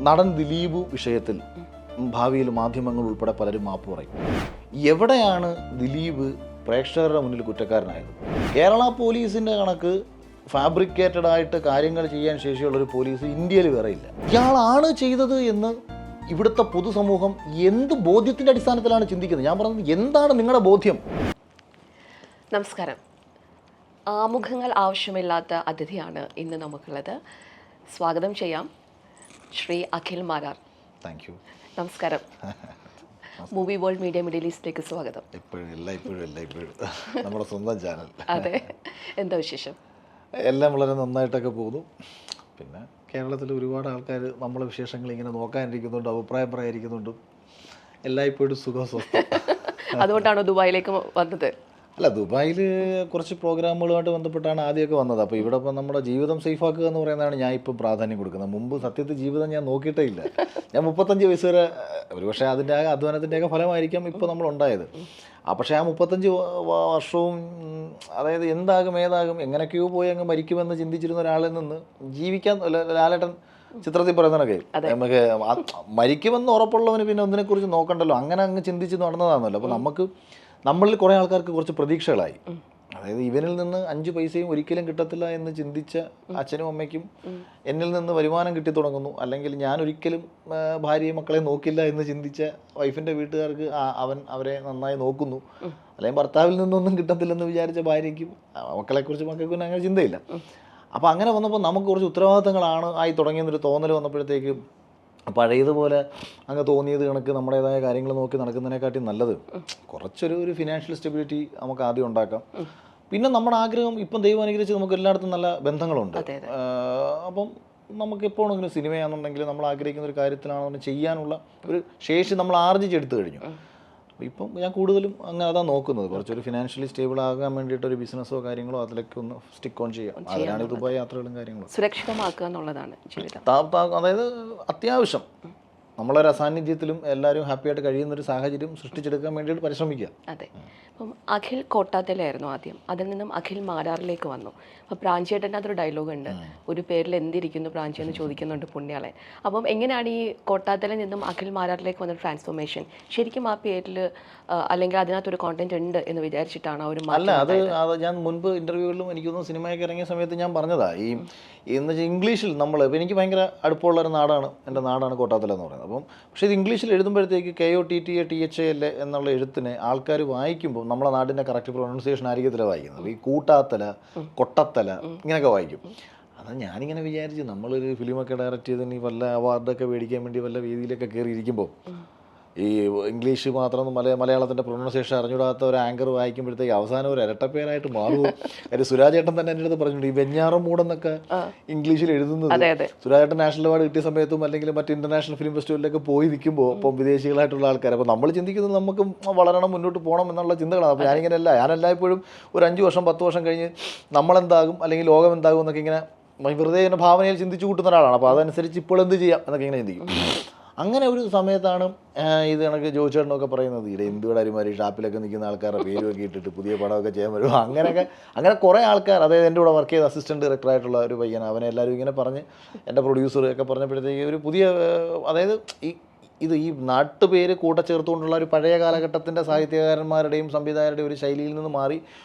നടൻ ദിലീപ് വിഷയത്തിൽ ഭാവിയിൽ മാധ്യമങ്ങൾ ഉൾപ്പെടെ പലരും മാപ്പ് പറയും. എവിടെയാണ് ദിലീപ് പ്രേക്ഷകരുടെ മുന്നിൽ കുറ്റക്കാരനായത്? കേരള പോലീസിൻ്റെ കണക്ക് ഫാബ്രിക്കേറ്റഡ് ആയിട്ട് കാര്യങ്ങൾ ചെയ്യാൻ ശേഷിയുള്ളൊരു പോലീസ് ഇന്ത്യയിൽ വേറെ ഇല്ല. ഇയാളാണ് ചെയ്തത് എന്ന് ഇവിടുത്തെ പൊതുസമൂഹം എന്ത് ബോധ്യത്തിൻ്റെ അടിസ്ഥാനത്തിലാണ് ചിന്തിക്കുന്നത്? ഞാൻ പറഞ്ഞത്, എന്താണ് നിങ്ങളുടെ ബോധ്യം? നമസ്കാരം. ആമുഖങ്ങൾ ആവശ്യമില്ലാത്ത അതിഥിയാണ് ഇന്ന് നമുക്കുള്ളത്. സ്വാഗതം ചെയ്യാം ശ്രീ അഖിൽ മാരാർ. Thank you. നമസ്കാരം. മൂവി വേൾഡ് മീഡിയ മിഡിൽ ഈസ്റ്റിലേക്ക് സ്വാഗതം. ഇപ്പോഴും നമ്മുടെ സ്വന്തം ചാനൽ. അതെ, എന്താ വിശേഷം? എല്ലാം വളരെ നന്നായിട്ടൊക്കെ പോകുന്നു. പിന്നെ കേരളത്തിൽ ഒരുപാട് ആൾക്കാർ നമ്മളെ വിശേഷങ്ങൾ ഇങ്ങനെ നോക്കാനിരിക്കുന്നുണ്ട്, അഭിപ്രായം പറയാനിരിക്കുന്നുണ്ട്. എല്ലായ്പ്പോഴും സുഖസ്വസ്ഥം. അതുകൊണ്ടാണോ ദുബായിലേക്ക് വന്നത്? അല്ല, ദുബായിൽ കുറച്ച് പ്രോഗ്രാമുകളുമായിട്ട് ബന്ധപ്പെട്ടാണ് ആദ്യമൊക്കെ വന്നത്. അപ്പോൾ ഇവിടെ ഇപ്പം നമ്മുടെ ജീവിതം സേഫാക്കുക എന്ന് പറയുന്നതാണ് ഞാൻ ഇപ്പം പ്രാധാന്യം കൊടുക്കുന്നത്. മുമ്പ് സത്യത്തിൽ ജീവിതം ഞാൻ നോക്കിയിട്ടേ ഇല്ല. ഞാൻ 35 വയസ്സ് വരെ, ഒരുപക്ഷെ അതിൻ്റെ അധ്വാനത്തിൻ്റെയൊക്കെ ഫലമായിരിക്കാം ഇപ്പോൾ നമ്മളുണ്ടായത്. പക്ഷേ ആ 35 വർഷവും, അതായത് എന്താകും ഏതാകും എങ്ങനെയൊക്കെയോ പോയി അങ്ങ് മരിക്കുമെന്ന് ചിന്തിച്ചിരുന്ന ഒരാളിൽ നിന്ന് ജീവിക്കാൻ, ലാലേട്ടൻ ചിത്രത്തിൽ പറയുന്നതൊക്കെ നമുക്ക് മരിക്കുമെന്ന് ഉറപ്പുള്ളവന് പിന്നെ ഒന്നിനെക്കുറിച്ച് നോക്കണ്ടല്ലോ, അങ്ങനെ അങ്ങ് ചിന്തിച്ച് നടന്നതാണല്ലോ. അപ്പോൾ നമ്മളിൽ കുറേ ആൾക്കാർക്ക് കുറച്ച് പ്രതീക്ഷകളായി. അതായത് ഇവനിൽ നിന്ന് 5 പൈസയും ഒരിക്കലും കിട്ടത്തില്ല എന്ന് ചിന്തിച്ച അച്ഛനും അമ്മയ്ക്കും എന്നിൽ നിന്ന് വരുമാനം കിട്ടി തുടങ്ങുന്നു. അല്ലെങ്കിൽ ഞാൻ ഒരിക്കലും ഭാര്യയും മക്കളെ നോക്കില്ല എന്ന് ചിന്തിച്ച വൈഫിൻ്റെ വീട്ടുകാർക്ക് അവരെ നന്നായി നോക്കുന്നു. അല്ലെങ്കിൽ ഭർത്താവിൽ നിന്നൊന്നും കിട്ടത്തില്ലെന്ന് വിചാരിച്ച ഭാര്യയ്ക്കും മക്കളെക്കുറിച്ച് മക്കൾക്കും അങ്ങനെ ചിന്തയില്ല. അപ്പോൾ അങ്ങനെ വന്നപ്പോൾ നമുക്ക് കുറച്ച് ഉത്തരവാദിത്തങ്ങളാണ് ആയി തുടങ്ങിയെന്നൊരു തോന്നൽ വന്നപ്പോഴത്തേക്ക് പഴയതുപോലെ അങ്ങ് തോന്നിയത് കണക്ക് നമ്മുടേതായ കാര്യങ്ങൾ നോക്കി നടക്കുന്നതിനെക്കാട്ടി നല്ലത് കുറച്ചൊരു ഫിനാൻഷ്യൽ സ്റ്റെബിലിറ്റി നമുക്ക് ആദ്യം ഉണ്ടാക്കാം. പിന്നെ നമ്മുടെ ആഗ്രഹം, ഇപ്പം ദൈവം അനുഗ്രഹിച്ച് നമുക്ക് എല്ലായിടത്തും നല്ല ബന്ധങ്ങളുണ്ട്. അപ്പം നമുക്ക് എപ്പോഴെങ്കിലും സിനിമയാണെന്നുണ്ടെങ്കിൽ നമ്മൾ ആഗ്രഹിക്കുന്ന ഒരു കാര്യത്തിലാണെന്നുണ്ടെങ്കിൽ ചെയ്യാനുള്ള ഒരു ശേഷി നമ്മൾ ആർജിച്ചെടുത്തു കഴിഞ്ഞു. ഇപ്പം ഞാൻ കൂടുതലും അങ്ങനെ അതാണ് നോക്കുന്നത്. കുറച്ചൊരു ഫിനാൻഷ്യലി സ്റ്റേബിൾ ആകാൻ വേണ്ടിയിട്ട് ഒരു ബിസിനസ്സോ കാര്യങ്ങളോ അതിലൊക്കെ ഒന്ന് സ്റ്റിക്ക് ഓൺ ചെയ്യാം. അതിനാണ് ദുബായ് യാത്രകളും കാര്യങ്ങളും സുരക്ഷിതമാക്കുക എന്നുള്ളതാണ് ജീവിതം. അതായത് അത്യാവശ്യം നമ്മളൊരു അസാന്നിധ്യത്തിലും എല്ലാവരും ഹാപ്പിയായിട്ട് കഴിയുന്നൊരു സാഹചര്യം സൃഷ്ടിച്ചെടുക്കാൻ വേണ്ടിയിട്ട് പരിശ്രമിക്കുക. അതെ. അപ്പം അഖിൽ കോട്ടാത്തലായിരുന്നു ആദ്യം, അതിൽ നിന്നും അഖിൽ മാരാറിലേക്ക് വന്നു. അപ്പോൾ പ്രാഞ്ചിയേട്ടൻ്റെ അതൊരു ഡയലോഗ് ഉണ്ട്, ഒരു പേരിൽ എന്തിരിക്കുന്നു പ്രാഞ്ചി എന്ന് ചോദിക്കുന്നുണ്ട് പുണ്യാളൻ. അപ്പം എങ്ങനെയാണ് ഈ കോട്ടാത്തലിൽ നിന്നും അഖിൽ മാരാറിലേക്ക് വന്ന ട്രാൻസ്ഫോർമേഷൻ? ശരിക്കും ആ പേരിൽ അല്ലെങ്കിൽ അതിനകത്തൊരു കോണ്ടന്റ് ഉണ്ട് എന്ന് വിചാരിച്ചിട്ടാണ് ആ ഒരു അല്ല, അത് ഞാൻ മുൻപ് ഇൻ്റർവ്യൂകളിലും എനിക്കൊന്നും സിനിമയൊക്കെ ഇറങ്ങിയ സമയത്ത് ഞാൻ പറഞ്ഞതാ. എന്ന് വെച്ചാൽ ഇംഗ്ലീഷിൽ നമ്മൾ, എനിക്ക് ഭയങ്കര അടുപ്പമുള്ളൊരു നാടാണ്, എൻ്റെ നാടാണ് കോട്ടാത്തല എന്ന് പറയുന്നത്. അപ്പം പക്ഷേ ഇത് ഇംഗ്ലീഷിൽ എഴുതുമ്പോഴത്തേക്ക് KOTTATHAL എന്നുള്ള എഴുത്തിനെ ആൾക്കാർ വായിക്കുമ്പോൾ നമ്മളെ നാടിൻ്റെ കറക്റ്റ് പ്രൊനൗൺസിയേഷൻ ആയിരിക്കത്തില്ല വായിക്കുന്നത്. ഈ കൂട്ടാത്തല, കൊട്ടത്തല ഇങ്ങനെയൊക്കെ വായിക്കും. അത് ഞാനിങ്ങനെ വിചാരിച്ച് നമ്മളൊരു ഫിലിമൊക്കെ ഡയറക്റ്റ് ചെയ്ത് വല്ല അവാർഡൊക്കെ മേടിക്കാൻ വേണ്ടി വല്ല വേദിയിലൊക്കെ കയറി ഇരിക്കുമ്പോൾ ഈ ഇംഗ്ലീഷ് മാത്രം മലയാളത്തിൻ്റെ പ്രൊനൗൺസിയേഷൻ അറിഞ്ഞൂടാത്ത ഒരു ആങ്കർ വായിക്കുമ്പോഴത്തേക്ക് അവസാനം ഒരു ഇരട്ടപ്പേരായിട്ട് മാറുമോ? കാര്യം സുരാജേട്ടൻ തന്നെ എൻ്റെ അടുത്ത് പറഞ്ഞിട്ടുണ്ട്, ഈ വെഞ്ഞാറം മൂടെന്നൊക്കെ ഇംഗ്ലീഷിൽ എഴുതുന്നത്. സുരാജേട്ടൻ നാഷണൽ അവാർഡ് കിട്ടിയ സമയത്തും അല്ലെങ്കിൽ മറ്റ് ഇൻ്റർനാഷണൽ ഫിലിം ഫെസ്റ്റിവലിലൊക്കെ പോയി നിൽക്കുമ്പോൾ ഇപ്പം വിദേശികളായിട്ടുള്ള ആൾക്കാർ, അപ്പോൾ നമ്മൾ ചിന്തിക്കുന്നത് നമുക്ക് വളരണം, മുന്നോട്ട് പോകണം എന്നുള്ള ചിന്തകളാണ്. അപ്പോൾ ഞാനെല്ലായ്പ്പോഴും ഒരു 5 വർഷം 10 വർഷം കഴിഞ്ഞ് നമ്മളെന്താകും അല്ലെങ്കിൽ ലോകം എന്താകും എന്നൊക്കെ ഇങ്ങനെ വെറുതെ ഇങ്ങനെ ഭാവനയിൽ ചിന്തിച്ചു കൂട്ടുന്ന ഒരാളാണ്. അപ്പോൾ അതനുസരിച്ച് ഇപ്പോൾ എന്ത് ചെയ്യാം എന്നൊക്കെ ഇങ്ങനെ ചിന്തിക്കും. അങ്ങനെ ഒരു സമയത്താണ് ഇത് കണക്ക് ജോയിച്ചേട്ടനൊക്കെ പറയുന്നത്, ഇവിടെ എന്തുകൂടെ അരിമാരി ഷാപ്പിലൊക്കെ നിൽക്കുന്ന ആൾക്കാരുടെ പേരുമൊക്കെ ഇട്ടിട്ട് പുതിയ പടമൊക്കെ ചെയ്യാൻ വരും. അങ്ങനെ കുറേ ആൾക്കാർ, അതായത് എൻ്റെ കൂടെ വർക്ക് ചെയ്ത അസിസ്റ്റൻറ്റ് ഡയറക്ടറായിട്ടുള്ള ഒരു പയ്യൻ, അവനെ എല്ലാവരും ഇങ്ങനെ പറഞ്ഞ്, എൻ്റെ പ്രൊഡ്യൂസർ ഒക്കെ പറഞ്ഞപ്പോഴത്തേക്ക് ഒരു പുതിയ, അതായത് ഈ നാട്ടുപേര് കൂട്ടച്ചേർത്തുകൊണ്ടുള്ള ഒരു പഴയ കാലഘട്ടത്തിൻ്റെ സാഹിത്യകാരന്മാരുടെയും സംവിധായകരുടെയും ഒരു ശൈലിയിൽ നിന്ന് മാറി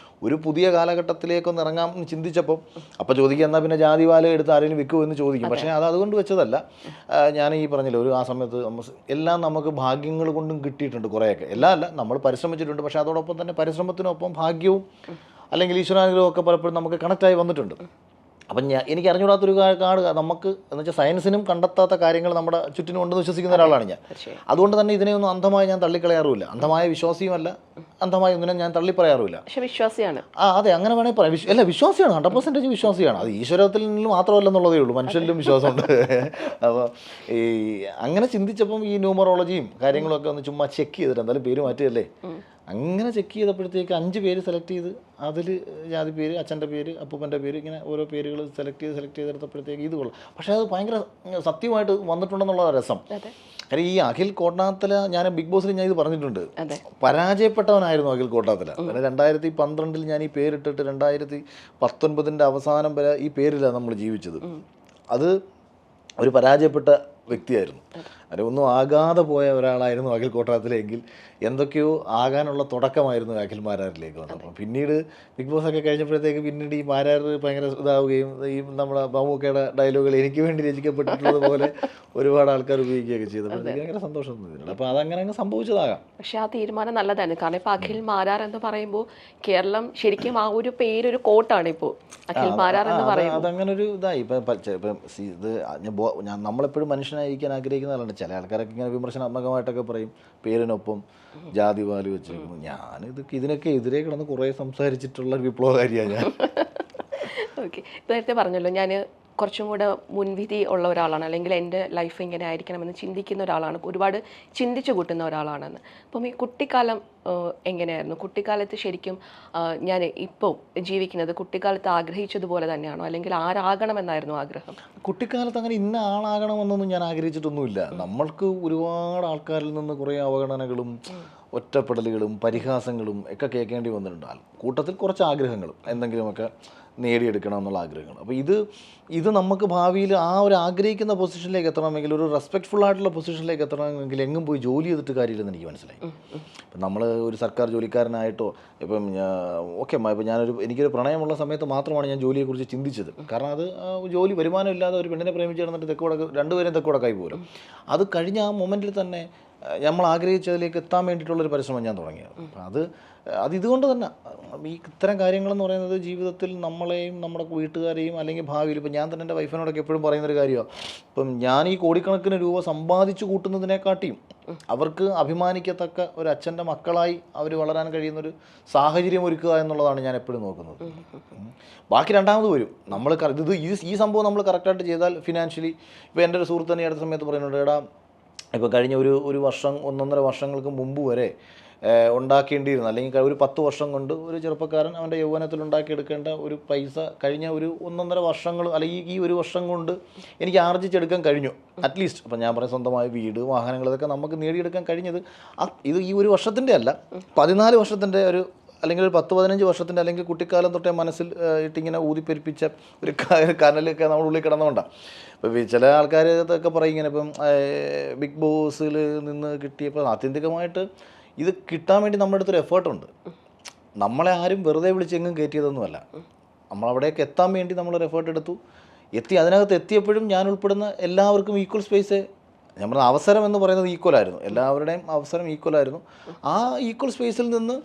ഒരു പുതിയ കാലഘട്ടത്തിലേക്കൊന്ന് ഇറങ്ങാം എന്ന് ചിന്തിച്ചപ്പോൾ അപ്പോൾ ചോദിക്കുക, എന്നാൽ പിന്നെ ജാതിവാല എടുത്ത് ആരെങ്കിലും വിൽക്കുമോ എന്ന് ചോദിക്കും. പക്ഷേ അതുകൊണ്ട് വെച്ചതല്ല. ഞാൻ ഈ പറഞ്ഞില്ല, ആ സമയത്ത് എല്ലാം നമുക്ക് ഭാഗ്യങ്ങൾ കൊണ്ടും കിട്ടിയിട്ടുണ്ട് കുറേയൊക്കെ. എല്ലാം അല്ല, നമ്മൾ പരിശ്രമിച്ചിട്ടുണ്ട്. പക്ഷേ അതോടൊപ്പം തന്നെ പരിശ്രമത്തിനൊപ്പം ഭാഗ്യവും അല്ലെങ്കിൽ ഈശ്വരാനുഗ്രഹവും ഒക്കെ പലപ്പോഴും നമുക്ക് കണക്റ്റായി വന്നിട്ടുണ്ട്. അപ്പം എനിക്ക് അറിഞ്ഞുകൂടാത്തൊരു കാട് നമുക്ക് എന്ന് വെച്ചാൽ സയൻസിനും കണ്ടെത്താത്ത കാര്യങ്ങൾ നമ്മുടെ ചുറ്റിനും ഉണ്ടെന്ന് വിശ്വസിക്കുന്ന ഒരാളാണ് ഞാൻ. അതുകൊണ്ട് തന്നെ ഇതിനെയൊന്നും അന്ധമായി ഞാൻ തള്ളിക്കളയാറുമില്ല. അന്ധമായ വിശ്വാസിയുമല്ല, അന്ധമായ ഒന്നിനും ഞാൻ തള്ളിപ്പറയാറുമില്ല. വിശ്വാസിയാണ്. അതെ, അങ്ങനെ വേണമെങ്കിൽ പറയാം. അല്ല, വിശ്വാസിയാണ്, 100% വിശ്വാസിയാണ്. അത് ഈശ്വരത്തിൽ മാത്രമല്ലെന്നുള്ളതേ ഉള്ളൂ, മനുഷ്യരിലും വിശ്വാസമുണ്ട്. അപ്പോൾ അങ്ങനെ ചിന്തിച്ചപ്പം ഈ ന്യൂമറോളജിയും കാര്യങ്ങളൊക്കെ ഒന്ന് ചുമ്മാ ചെക്ക് ചെയ്തിട്ട്, എന്തായാലും പേര് മാറ്റുകയല്ലേ, അങ്ങനെ ചെക്ക് ചെയ്തപ്പോഴത്തേക്ക് 5 പേര് സെലക്ട് ചെയ്ത്, അതിൽ ജാതി പേര്, അച്ഛൻ്റെ പേര്, അപ്പൂപ്പൻ്റെ പേര്, ഇങ്ങനെ ഓരോ പേരുകൾ സെലക്ട് ചെയ്തെടുത്തപ്പോഴത്തേക്ക് ഇത് കൊള്ളാം. പക്ഷേ അത് ഭയങ്കര സത്യമായിട്ട് വന്നിട്ടുണ്ടെന്നുള്ള രസം. കാര്യം ഈ അഖിൽ കോട്ടാത്തല, ഞാൻ ബിഗ് ബോസിൽ ഞാൻ ഇത് പറഞ്ഞിട്ടുണ്ട്, പരാജയപ്പെട്ടവനായിരുന്നു അഖിൽ കോട്ടാത്തല. പിന്നെ 2012 ഞാൻ ഈ പേരിട്ടിട്ട് 2019 അവസാനം വരെ ഈ പേരിലാണ് നമ്മൾ ജീവിച്ചത്. അത് ഒരു പരാജയപ്പെട്ട വ്യക്തിയായിരുന്നു. അതിന് ഒന്നും ആകാതെ പോയ ഒരാളായിരുന്നു അഖിൽ കോട്ടാത്തിലെങ്കിൽ എന്തൊക്കെയോ ആകാനുള്ള തുടക്കമായിരുന്നു അഖിൽ മാരാറിലേക്ക് വന്നത്. അപ്പം പിന്നീട് ബിഗ് ബോസ് ഒക്കെ കഴിഞ്ഞപ്പോഴത്തേക്ക് പിന്നീട് ഈ മാരാർ ഭയങ്കര ഇതാവുകയും ഈ നമ്മുടെ മമ്മൂക്കയുടെ ഡയലോഗുകൾ എനിക്ക് വേണ്ടി രചിക്കപ്പെട്ടിട്ടുള്ളത് പോലെ ഒരുപാട് ആൾക്കാർ ഉപയോഗിക്കുകയൊക്കെ ചെയ്തപ്പോൾ എനിക്ക് ഭയങ്കര സന്തോഷം തോന്നിയിട്ടുണ്ട്. അപ്പോൾ അതങ്ങനെ അങ്ങ് സംഭവിച്ചതാകാം. പക്ഷെ ആ തീരുമാനം നല്ലതാണ്. കാരണം ഇപ്പോൾ അഖിൽ മാരാർ എന്ന് പറയുമ്പോൾ കേരളം ശരിക്കും ആ ഒരു പേരൊരു കോട്ടാണ് ഇപ്പോൾ അഖിൽ മാരാർ എന്ന് പറയുമ്പോൾ. അതങ്ങനെ ഒരു ഇതായി ഇപ്പം ഇത് നമ്മളെപ്പോഴും മനുഷ്യനായിരിക്കാൻ ആഗ്രഹിക്കുന്നതാണ്. ചില ആൾക്കാരൊക്കെ ഇങ്ങനെ വിമർശനാത്മകമായിട്ടൊക്കെ പറയും പേരിനൊപ്പം ജാതി പാല് വെച്ചേക്കുന്നു. ഇതിനൊക്കെ എതിരെ കിടന്ന് കുറേ സംസാരിച്ചിട്ടുള്ള വിപ്ലവകാരിയാണ് ഞാൻ. ഓക്കെ, നേരത്തെ പറഞ്ഞല്ലോ ഞാൻ കുറച്ചും കൂടെ മുൻവിധി ഉള്ള ഒരാളാണ്, അല്ലെങ്കിൽ എൻ്റെ ലൈഫ് ഇങ്ങനെ ആയിരിക്കണമെന്ന് ചിന്തിക്കുന്ന ഒരാളാണ്, ഒരുപാട് ചിന്തിച്ചു കൂട്ടുന്ന ഒരാളാണെന്ന്. അപ്പം ഈ കുട്ടിക്കാലം എങ്ങനെയായിരുന്നു? കുട്ടിക്കാലത്ത് ശരിക്കും ഞാൻ ഇപ്പോൾ ജീവിക്കുന്നത് കുട്ടിക്കാലത്ത് ആഗ്രഹിച്ചതുപോലെ തന്നെയാണോ, അല്ലെങ്കിൽ ആരാകണമെന്നായിരുന്നു ആഗ്രഹം? കുട്ടിക്കാലത്ത് അങ്ങനെ ഇന്ന ആളാകണമെന്നൊന്നും ഞാൻ ആഗ്രഹിച്ചിട്ടൊന്നുമില്ല. നമ്മൾക്ക് ഒരുപാട് ആൾക്കാരിൽ നിന്ന് കുറേ അവഗണനകളും ഒറ്റപ്പെടലുകളും പരിഹാസങ്ങളും ഒക്കെ കേൾക്കേണ്ടി വന്നിട്ടുണ്ട്. കൂട്ടത്തിൽ കുറച്ച് ആഗ്രഹങ്ങളും എന്തെങ്കിലുമൊക്കെ നേടിയെടുക്കണം എന്നുള്ള ആഗ്രഹങ്ങൾ. അപ്പോൾ ഇത് നമുക്ക് ഭാവിയിൽ ആ ഒരു ആഗ്രഹിക്കുന്ന പൊസിഷനിലേക്ക് എത്തണമെങ്കിൽ, ഒരു റെസ്പെക്റ്റ്ഫുൾ ആയിട്ടുള്ള പൊസിഷനിലേക്ക് എത്തണമെങ്കിൽ എങ്ങും പോയി ജോലി ചെയ്തിട്ട് കാര്യമില്ലെന്ന് എനിക്ക് മനസ്സിലായി. ഇപ്പം നമ്മൾ ഒരു സർക്കാർ ജോലിക്കാരനായിട്ടോ ഇപ്പം ഇപ്പം എനിക്കൊരു പ്രണയമുള്ള സമയത്ത് മാത്രമാണ് ഞാൻ ജോലിയെക്കുറിച്ച് ചിന്തിച്ചത്. കാരണം അത് ജോലി വരുമാനം ഇല്ലാതെ ഒരു പെണ്ണിനെ പ്രേമിച്ച് നടന്നിട്ട് രണ്ടുപേരും തെക്കുവടക്കായി പോലും. അത് കഴിഞ്ഞ ആ മൊമെൻറ്റിൽ തന്നെ നമ്മൾ ആഗ്രഹിച്ചതിലേക്ക് എത്താൻ വേണ്ടിയിട്ടുള്ളൊരു പരിശ്രമം ഞാൻ തുടങ്ങിയത്. അപ്പം ഇതുകൊണ്ട് തന്നെ ഈ ഇത്തരം കാര്യങ്ങളെന്ന് പറയുന്നത് ജീവിതത്തിൽ നമ്മളെയും നമ്മുടെ വീട്ടുകാരെയും അല്ലെങ്കിൽ ഭാവിയിൽ ഇപ്പം ഞാൻ തന്നെ എൻ്റെ വൈഫിനോടൊക്കെ എപ്പോഴും പറയുന്നൊരു കാര്യമാണ്. ഇപ്പം ഞാൻ ഈ കോടിക്കണക്കിന് രൂപ സമ്പാദിച്ചു കൂട്ടുന്നതിനെക്കാട്ടിയും അവർക്ക് അഭിമാനിക്കത്തക്ക ഒരു അച്ഛൻ്റെ മക്കളായി അവർ വളരാൻ കഴിയുന്നൊരു സാഹചര്യം ഒരുക്കുക എന്നുള്ളതാണ് ഞാൻ എപ്പോഴും നോക്കുന്നത്. ബാക്കി രണ്ടാമത് വരും. നമ്മൾ ഈ സംഭവം നമ്മൾ കറക്റ്റായിട്ട് ചെയ്താൽ ഫിനാൻഷ്യലി, ഇപ്പോൾ എൻ്റെ ഒരു സുഹൃത്ത് തന്നെ അടുത്ത സമയത്ത് പറയുന്നുണ്ട്, എടാ ഇപ്പോൾ കഴിഞ്ഞ ഒരു വർഷം 1.5 വർഷങ്ങൾക്ക് മുമ്പ് വരെ ഉണ്ടാക്കേണ്ടിയിരുന്നു, അല്ലെങ്കിൽ ഒരു 10 വർഷം കൊണ്ട് ഒരു ചെറുപ്പക്കാരൻ അവൻ്റെ യൗവനത്തിൽ ഉണ്ടാക്കിയെടുക്കേണ്ട ഒരു പൈസ കഴിഞ്ഞ ഒരു 1.5 വർഷങ്ങൾ അല്ലെങ്കിൽ ഈ ഒരു വർഷം കൊണ്ട് എനിക്ക് ആർജിച്ചെടുക്കാൻ കഴിഞ്ഞു അറ്റ്ലീസ്റ്റ്. അപ്പം ഞാൻ പറയും സ്വന്തമായ വീട്, വാഹനങ്ങൾ, ഇതൊക്കെ നമുക്ക് നേടിയെടുക്കാൻ കഴിഞ്ഞത് ഈ ഒരു വർഷത്തിൻ്റെ അല്ല, 14 വർഷത്തിൻ്റെ അല്ലെങ്കിൽ ഒരു 10-15 വർഷത്തിൻ്റെ, അല്ലെങ്കിൽ കുട്ടിക്കാലം തൊട്ടേ മനസ്സിൽ ഇട്ടിങ്ങനെ ഊതിപ്പെരിപ്പിച്ച ഒരു കനലൊക്കെ നമ്മുടെ ഉള്ളിൽ കിടന്നുകൊണ്ടാണ്. ഇപ്പോൾ ചില ആൾക്കാർ ഇതൊക്കെ പറയും ഇങ്ങനെ ഇപ്പം ബിഗ് ബോസിൽ നിന്ന് കിട്ടിയപ്പോൾ ആത്യന്തികമായിട്ട് ഇത് കിട്ടാൻ വേണ്ടി നമ്മുടെ അടുത്തൊരു എഫേർട്ടുണ്ട്. നമ്മളെ ആരും വെറുതെ വിളിച്ച് എങ്ങും കയറ്റിയതൊന്നുമല്ല. നമ്മളവിടേക്ക് എത്താൻ വേണ്ടി നമ്മളൊരു എഫേർട്ട് എടുത്തു, അതിനകത്ത് എത്തിയപ്പോഴും ഞാൻ ഉൾപ്പെടുന്ന എല്ലാവർക്കും ഈക്വൽ സ്പേസ്, നമ്മുടെ അവസരം എന്ന് പറയുന്നത് ഈക്വലായിരുന്നു, എല്ലാവരുടെയും അവസരം ഈക്വലായിരുന്നു. ആ ഈക്വൽ സ്പേസിൽ നിന്ന്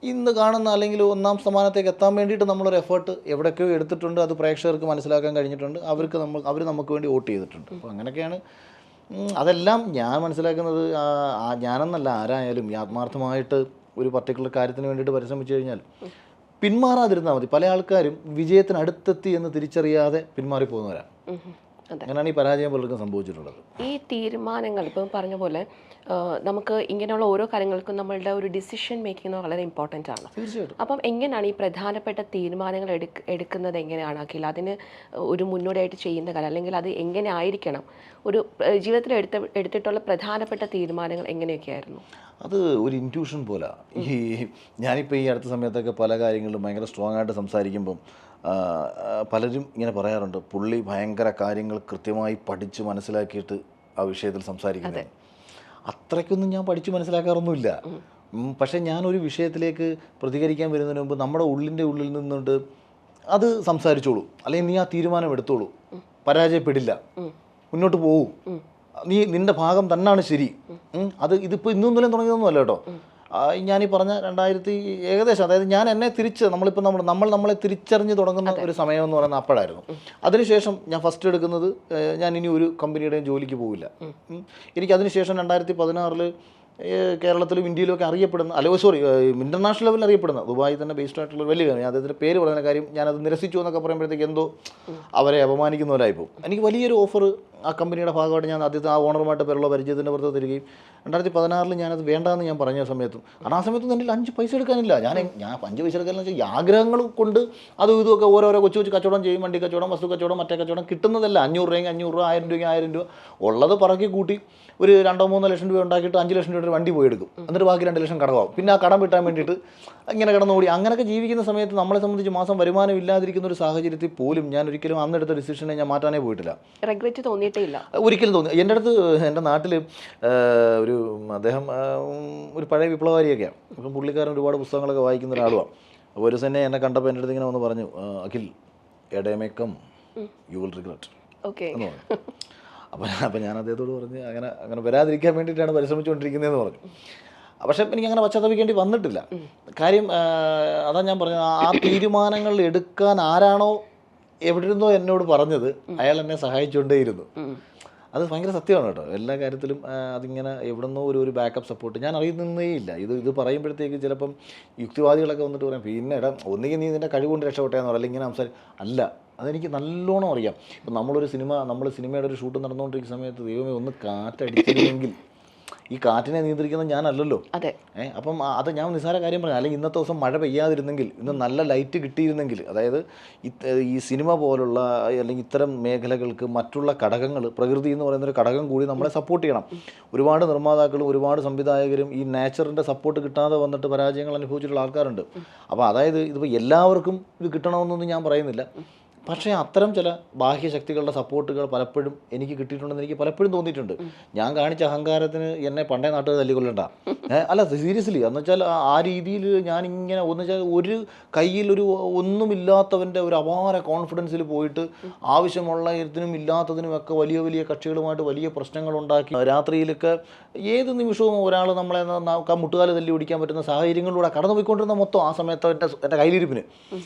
ഇന്ന് കാണുന്ന അല്ലെങ്കിൽ 1ാം സ്ഥാനത്തേക്ക് എത്താൻ വേണ്ടിയിട്ട് നമ്മളൊരു എഫേർട്ട് എവിടെയൊക്കെയോ എടുത്തിട്ടുണ്ട്. അത് പ്രേക്ഷകർക്ക് മനസ്സിലാക്കാൻ കഴിഞ്ഞിട്ടുണ്ട്. അവർ നമുക്ക് വേണ്ടി വോട്ട് ചെയ്തിട്ടുണ്ട്. അപ്പോൾ അങ്ങനെയൊക്കെയാണ്. അതെല്ലാം ഞാൻ മനസ്സിലാക്കുന്നത്, ഞാനെന്നല്ല ആരായാലും ഈ ആത്മാർത്ഥമായിട്ട് ഒരു പർട്ടിക്കുലർ കാര്യത്തിന് വേണ്ടിയിട്ട് പരിശ്രമിച്ചു കഴിഞ്ഞാൽ പിന്മാറാതിരുന്നാൽ മതി. പല ആൾക്കാരും വിജയത്തിന് അടുത്തെത്തി എന്ന് തിരിച്ചറിയാതെ പിന്മാറിപ്പോകുന്നവരാണ്. അങ്ങനെയാണ് ഈ പരാജയം പലർക്കും സംഭവിച്ചിട്ടുള്ളത്. ഈ തീരുമാനങ്ങൾ ഇപ്പം പറഞ്ഞ പോലെ നമുക്ക് ഇങ്ങനെയുള്ള ഓരോ കാര്യങ്ങൾക്കും നമ്മളുടെ ഒരു ഡിസിഷൻ മേക്കിംഗ് വളരെ ഇമ്പോർട്ടൻ്റ് ആണ്. തീർച്ചയായിട്ടും. അപ്പം എങ്ങനെയാണ് ഈ പ്രധാനപ്പെട്ട തീരുമാനങ്ങൾ എടുക്കുന്നത് എങ്ങനെയാണ് അഖിൽ? അതിന് ഒരു മുന്നോടിയായിട്ട് ചെയ്യുന്ന കാര്യം, അല്ലെങ്കിൽ അത് എങ്ങനെ ആയിരിക്കണം, ഒരു ജീവിതത്തിൽ എടുത്തിട്ടുള്ള പ്രധാനപ്പെട്ട തീരുമാനങ്ങൾ എങ്ങനെയൊക്കെയായിരുന്നു? അത് ഒരു ഇൻറ്റ്യൂഷൻ പോലെ. ഞാനിപ്പോൾ ഈ അടുത്ത സമയത്തൊക്കെ പല കാര്യങ്ങളിലും ഭയങ്കര സ്ട്രോങ് ആയിട്ട് സംസാരിക്കുമ്പം പലരും ഇങ്ങനെ പറയാറുണ്ട്, പുള്ളി ഭയങ്കര കാര്യങ്ങൾ കൃത്യമായി പഠിച്ച് മനസ്സിലാക്കിയിട്ട് ആ വിഷയത്തിൽ സംസാരിക്കുന്നത്. അത്രയ്ക്കൊന്നും ഞാൻ പഠിച്ച് മനസ്സിലാക്കാറൊന്നുമില്ല. പക്ഷേ ഞാനൊരു വിഷയത്തിലേക്ക് പ്രതികരിക്കാൻ വരുന്നതിന് മുമ്പ് നമ്മുടെ ഉള്ളിൽ നിന്നുകൊണ്ട് അത് സംസാരിച്ചോളൂ, അല്ലെങ്കിൽ നീ ആ തീരുമാനം എടുത്തോളൂ, പരാജയപ്പെടില്ല, മുന്നോട്ട് പോകൂ, നിന്റെ ഭാഗം തന്നെയാണ് ശരി. ഇതിപ്പോൾ ഇന്നൊന്നും തുടങ്ങിയതൊന്നുമല്ല കേട്ടോ. ഞാനീ പറഞ്ഞ 2000 ഏകദേശം, അതായത് ഞാൻ എന്നെ നമ്മളെ തിരിച്ചറിഞ്ഞ് തുടങ്ങുന്ന ഒരു സമയം എന്ന് പറയുന്നത് അപ്പോഴായിരുന്നു. അതിനുശേഷം ഞാൻ ഫസ്റ്റ് എടുക്കുന്നത്, ഞാൻ ഇനി ഒരു കമ്പനിയുടെയും ജോലിക്ക് പോവില്ല. എനിക്ക് അതിനുശേഷം 2016 കേരളത്തിലും ഇന്ത്യയിലും ഒക്കെ അറിയപ്പെടുന്ന, ഇൻ്റർനാഷണൽ ലെവലിൽ അറിയപ്പെടുന്ന, ദുബായി തന്നെ ബേസ്ഡ് ആയിട്ടുള്ള വലിയ കാര്യം, ഞാൻ അദ്ദേഹത്തിൻ്റെ പേര് പറയുന്ന കാര്യം ഞാനത് നിരസിച്ചു എന്നൊക്കെ പറയുമ്പോഴത്തേക്ക് എന്തോ അവരെ അപമാനിക്കുന്നവരായിപ്പോൾ. എനിക്ക് വലിയൊരു ഓഫർ ആ കമ്പനിയുടെ ഭാഗമായിട്ട് ഞാൻ ആദ്യത്തെ ആ ഓണറുമായിട്ട് പേരുള്ള പരിചയത്തിൻ്റെ പുറത്ത് തരികയും 2016 ഞാനത് വേണ്ടാന്ന് ഞാൻ പറഞ്ഞ സമയത്തും, കാരണം ആ സമയത്തും എൻ്റെ 5 പൈസ എടുക്കാനില്ല. ഞാൻ 5 പൈസ എടുക്കാനെന്ന് വെച്ചാൽ ഈ ആഗ്രഹങ്ങൾ കൊണ്ട് അതും ഇതുമൊക്കെ ഓരോരോ കൊച്ചു കച്ചവടം ചെയ്യും, വണ്ടി കച്ചവടം, വസ്തു കച്ചവടം, മറ്റേ കച്ചവടം, കിട്ടുന്നതല്ല 500 രൂപ 500 രൂപ, 1000 രൂപ 1000 രൂപ ഉള്ളത് പറക്കി കൂട്ടി ഒരു 2-3 ലക്ഷം രൂപ ഉണ്ടാക്കിയിട്ട് 5 ലക്ഷം രൂപ ഒരു വണ്ടി പോയി എടുക്കും, എന്നിട്ട് ബാക്കി 2 ലക്ഷം കടമാവും. പിന്നെ ആ കടം വിട്ടാൻ വേണ്ടിയിട്ട് ഇങ്ങനെ കടന്നുകൂടി അങ്ങനെയൊക്കെ ജീവിക്കുന്ന സമയത്ത് നമ്മളെ സംബന്ധിച്ച് മാസം വരുമാനം ഇല്ലാതിരിക്കുന്ന ഒരു സാഹചര്യത്തിൽ പോലും ഞാൻ ഒരിക്കലും അന്നെടുത്ത ഡിസിഷനെ ഞാൻ മാറ്റാനേ പോയിട്ടില്ല. റിഗ്രറ്റ് തോന്നിയിട്ടേ ഇല്ല ഒരിക്കലും തോന്നി. എൻ്റെ അടുത്ത് എൻ്റെ നാട്ടിൽ ഒരു അദ്ദേഹം ഒരു പഴയ വിപ്ലവകാരിയൊക്കെയാണ്. അപ്പം പുള്ളിക്കാരൻ ഒരുപാട് പുസ്തകങ്ങളൊക്കെ വായിക്കുന്ന ഒരാളുമാണ്. അപ്പോൾ ഒരു തന്നെ എന്നെ കണ്ടപ്പോൾ എൻ്റെ അടുത്ത് ഇങ്ങനെ വന്ന് പറഞ്ഞു, Akhil a day may come you will regret എന്ന് പറഞ്ഞു. അപ്പം ഞാൻ അദ്ദേഹത്തോട് പറഞ്ഞ് അങ്ങനെ വരാതിരിക്കാൻ വേണ്ടിയിട്ടാണ് പരിശ്രമിച്ചുകൊണ്ടിരിക്കുന്നതെന്ന് പറഞ്ഞു. പക്ഷേ എനിക്ക് അങ്ങനെ പശ്ചാത്തപിക്കേണ്ടി വന്നിട്ടില്ല. കാര്യം അതാ ഞാൻ പറഞ്ഞത്, ആ തീരുമാനങ്ങൾ എടുക്കാൻ ആരാണോ എവിടെ ഇരുന്നോ എന്നോട് പറഞ്ഞത് അയാൾ എന്നെ സഹായിച്ചുകൊണ്ടേയിരുന്നു. അത് ഭയങ്കര സത്യമാണ് കേട്ടോ. എല്ലാ കാര്യത്തിലും അതിങ്ങനെ എവിടുന്നോ ഒരു ബാക്കപ്പ് സപ്പോർട്ട് ഞാൻ അറിയുന്നേ ഇല്ല. ഇത് പറയുമ്പോഴത്തേക്ക് ചിലപ്പം യുക്തിവാദികളൊക്കെ വന്നിട്ട് പറയാം, പിന്നെ എടാ ഒന്നുകിൽ നീ നിൻ്റെ കഴിവുകൊണ്ട് രക്ഷപ്പെട്ടേന്ന് പറയും, അല്ലെങ്കിൽ ഇങ്ങനെ അല്ല, അതെനിക്ക് നല്ലോണം അറിയാം. ഇപ്പം നമ്മൾ സിനിമയുടെ ഒരു ഷൂട്ട് നടന്നുകൊണ്ടിരിക്കുന്ന സമയത്ത് ദൈവമേ ഒന്ന് കാറ്റടിച്ചിരുന്നെങ്കിൽ, ഈ കാറ്റിനെ നിയന്ത്രിക്കുന്നത് ഞാനല്ലല്ലോ. അപ്പം അത് ഞാൻ നിസ്സാര കാര്യം പറഞ്ഞു. അല്ലെങ്കിൽ ഇന്നത്തെ ദിവസം മഴ പെയ്യാതിരുന്നെങ്കിൽ, ഇന്ന് നല്ല ലൈറ്റ് കിട്ടിയിരുന്നെങ്കിൽ, അതായത് ഈ സിനിമ പോലുള്ള അല്ലെങ്കിൽ ഇത്തരം മേഖലകൾക്ക് മറ്റുള്ള ഘടകങ്ങൾ, പ്രകൃതി എന്ന് പറയുന്നൊരു ഘടകം കൂടി നമ്മളെ സപ്പോർട്ട് ചെയ്യണം. ഒരുപാട് നിർമ്മാതാക്കളും ഒരുപാട് സംവിധായകരും ഈ നേച്ചറിൻ്റെ സപ്പോർട്ട് കിട്ടാതെ വന്നിട്ട് പരാജയങ്ങൾ അനുഭവിച്ചിട്ടുള്ള ആൾക്കാരുണ്ട്. അപ്പോൾ അതായത് ഇതിപ്പോൾ എല്ലാവർക്കും ഇത് കിട്ടണമെന്നൊന്നും ഞാൻ പറയുന്നില്ല. പക്ഷേ അത്തരം ചില ബാഹ്യശക്തികളുടെ സപ്പോർട്ടുകൾ പലപ്പോഴും എനിക്ക് കിട്ടിയിട്ടുണ്ടെന്ന് എനിക്ക് പലപ്പോഴും തോന്നിയിട്ടുണ്ട്. ഞാൻ കാണിച്ച അഹങ്കാരത്തിന് എന്നെ പണ്ടേ നാട്ടുകാർ തല്ലിക്കൊള്ളണ്ട. അല്ല സീരിയസ്ലി, എന്ന് വെച്ചാൽ ആ രീതിയിൽ ഞാനിങ്ങനെ വെച്ചാൽ ഒരു കയ്യിൽ ഒന്നുമില്ലാത്തവൻ്റെ ഒരു അപാര കോൺഫിഡൻസിൽ പോയിട്ട് ആവശ്യമുള്ള ഇതിനും ഇല്ലാത്തതിനുമൊക്കെ വലിയ കക്ഷികളുമായിട്ട് വലിയ പ്രശ്നങ്ങളുണ്ടാക്കി രാത്രിയിലൊക്കെ ഏത് നിമിഷവും ഒരാൾ നമ്മളെ മുട്ടുകാല് തല്ലി ഓടിക്കാൻ പറ്റുന്ന സാഹചര്യങ്ങളിലൂടെ കടന്നു പോയിക്കൊണ്ടിരുന്ന മൊത്തം ആ സമയത്ത് എൻ്റെ കയ്യിലിരിപ്പിന്